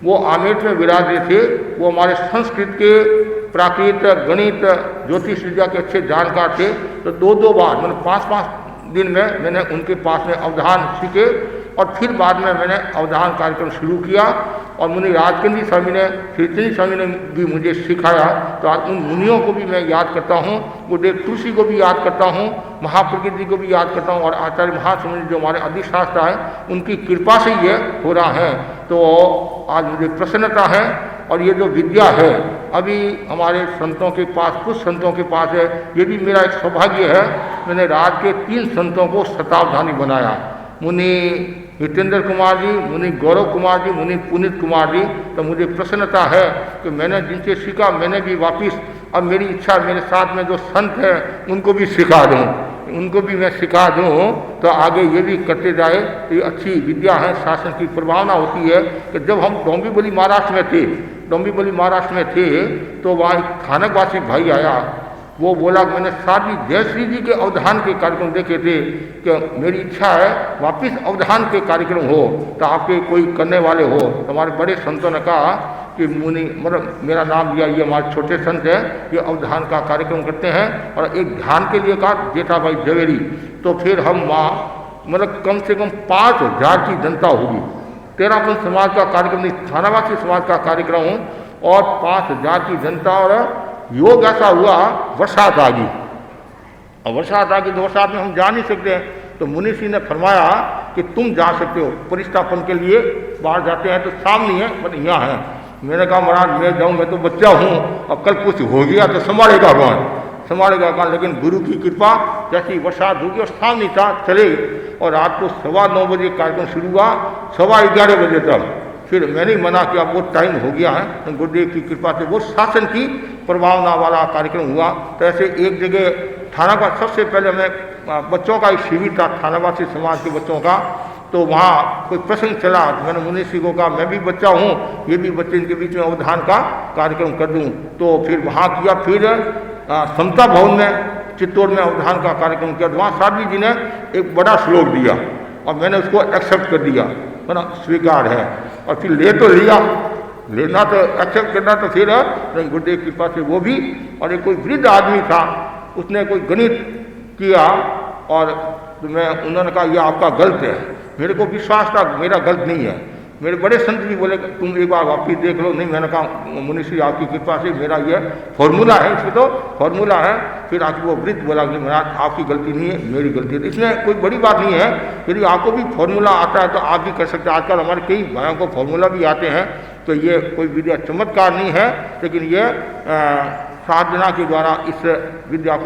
वो आमेर में विराज रहे थे। वो हमारे संस्कृत के, प्राकृत, गणित, ज्योतिष विद्या के अच्छे जानकार थे। तो 2 बार मैंने 5 दिन में मैंने उनके पास में अवधान सीखे और फिर बाद में मैंने अवधान कार्यक्रम शुरू किया। और मुनि राजकंदी स्वामी ने, श्रीचंदी स्वामी ने भी मुझे सिखाया। तो आज उन मुनियों को भी मैं याद करता हूँ, गुरुदेव तुलसी को भी याद करता हूँ, महाप्रकृति जी को भी याद करता हूँ, और आचार्य महासमुनि जो हमारे अधिष्ठाता हैं उनकी कृपा से ये हो रहा है। तो आज मुझे प्रसन्नता है। और ये जो विद्या है अभी हमारे संतों के पास, कुछ संतों के पास है, ये भी मेरा एक सौभाग्य है। मैंने राज्य के 3 संतों को शतावधानी बनाया, मुनि हितेंद्र कुमार जी, मुनि गौरव कुमार जी, मुनि पुनीत कुमार जी। तो मुझे प्रसन्नता है कि मैंने जिनसे सीखा मैंने भी वापस, अब मेरी इच्छा मेरे साथ में जो संत हैं उनको भी सिखा दूँ, उनको भी मैं सिखा दूँ तो आगे ये भी करते जाए। तो ये अच्छी विद्या है, शासन की प्रभावना होती है। कि जब हम डोंबिवली महाराष्ट्र में थे तो वहाँ एक थानकवासी भाई आया, वो बोला मैंने साधी जयश्री जी के अवधान के कार्यक्रम देखे थे कि मेरी इच्छा है वापस अवधान के कार्यक्रम हो, तो आपके कोई करने वाले हो। तो हमारे बड़े संतों ने कहा कि मुनि, मतलब मेरा नाम लिया, ये हमारे छोटे संत हैं, ये अवधान का कार्यक्रम करते हैं। और एक ध्यान के लिए कहा जेठा भाई जवेरी। तो फिर हम वहाँ मतलब कम से कम 5000 की जनता होगी। 13पंथ समाज का कार्यक्रम नहीं, थानावासी समाज का कार्यक्रम हो, और 5000 की जनता। और योग ऐसा हुआ, बरसात आ गई, और बरसात आ गई तो बरसात में हम जा नहीं सकते। तो मुनि श्री ने फरमाया कि तुम जा सकते हो, परिष्ठापन के लिए बाहर जाते हैं तो सामने है, मतलब यहाँ है। मैंने कहा महाराज मैं जाऊँ, मैं तो बच्चा हूँ, और कल कुछ हो गया तो संभालेगा कौन। लेकिन गुरु की कृपा, जैसी बरसात होगी और सामने था चले। और रात को 9:15 बजे कार्यक्रम शुरू हुआ, 11:15 बजे तक। फिर मैंने मना किया, वो टाइम हो गया है। तो गुरुदेव की कृपा से वो शासन की प्रभावना वाला कार्यक्रम हुआ। तो ऐसे एक जगह थानावासी, सबसे पहले मैं बच्चों का एक शिविर था थानावासी समाज के बच्चों का। तो वहाँ कोई प्रसंग चला, तो मैंने मुनि श्री को कहा मैं भी बच्चा हूँ, ये भी बच्चे, इनके बीच में अवधान का कार्यक्रम कर दूँ। तो फिर वहाँ किया। फिर समता भवन में चित्तौड़ में अवधान का कार्यक्रम किया। तो वहाँ साधी जी ने एक बड़ा श्लोक दिया और मैंने उसको एक्सेप्ट कर दिया, मतलब स्वीकार है। और फिर ले तो लिया, लेना तो एक्सेप्ट करना तो फिर गुरुदेव की कृपा से वो भी। और एक कोई वृद्ध आदमी था, उसने कोई गणित किया और तो उन्होंने कहा ये आपका गलत है। मेरे को विश्वास था मेरा गलत नहीं है। मेरे बड़े संत भी बोले तुम एक बार वापिस देख लो। नहीं, मैंने कहा मुनि श्री आपकी कृपा से मेरा ये फॉर्मूला है, इसमें तो फॉर्मूला है। फिर आके वो वृद्ध बोला कि महाराज आपकी गलती नहीं है, मेरी गलती है। इसमें कोई बड़ी बात नहीं है, यदि आपको भी फॉर्मूला आता है तो आप भी कर सकते हैं। आजकल हमारे कई भाइयों को फॉर्मूला भी आते हैं, तो ये कोई विद्या चमत्कार नहीं है, लेकिन ये साधना के द्वारा इस विद्या को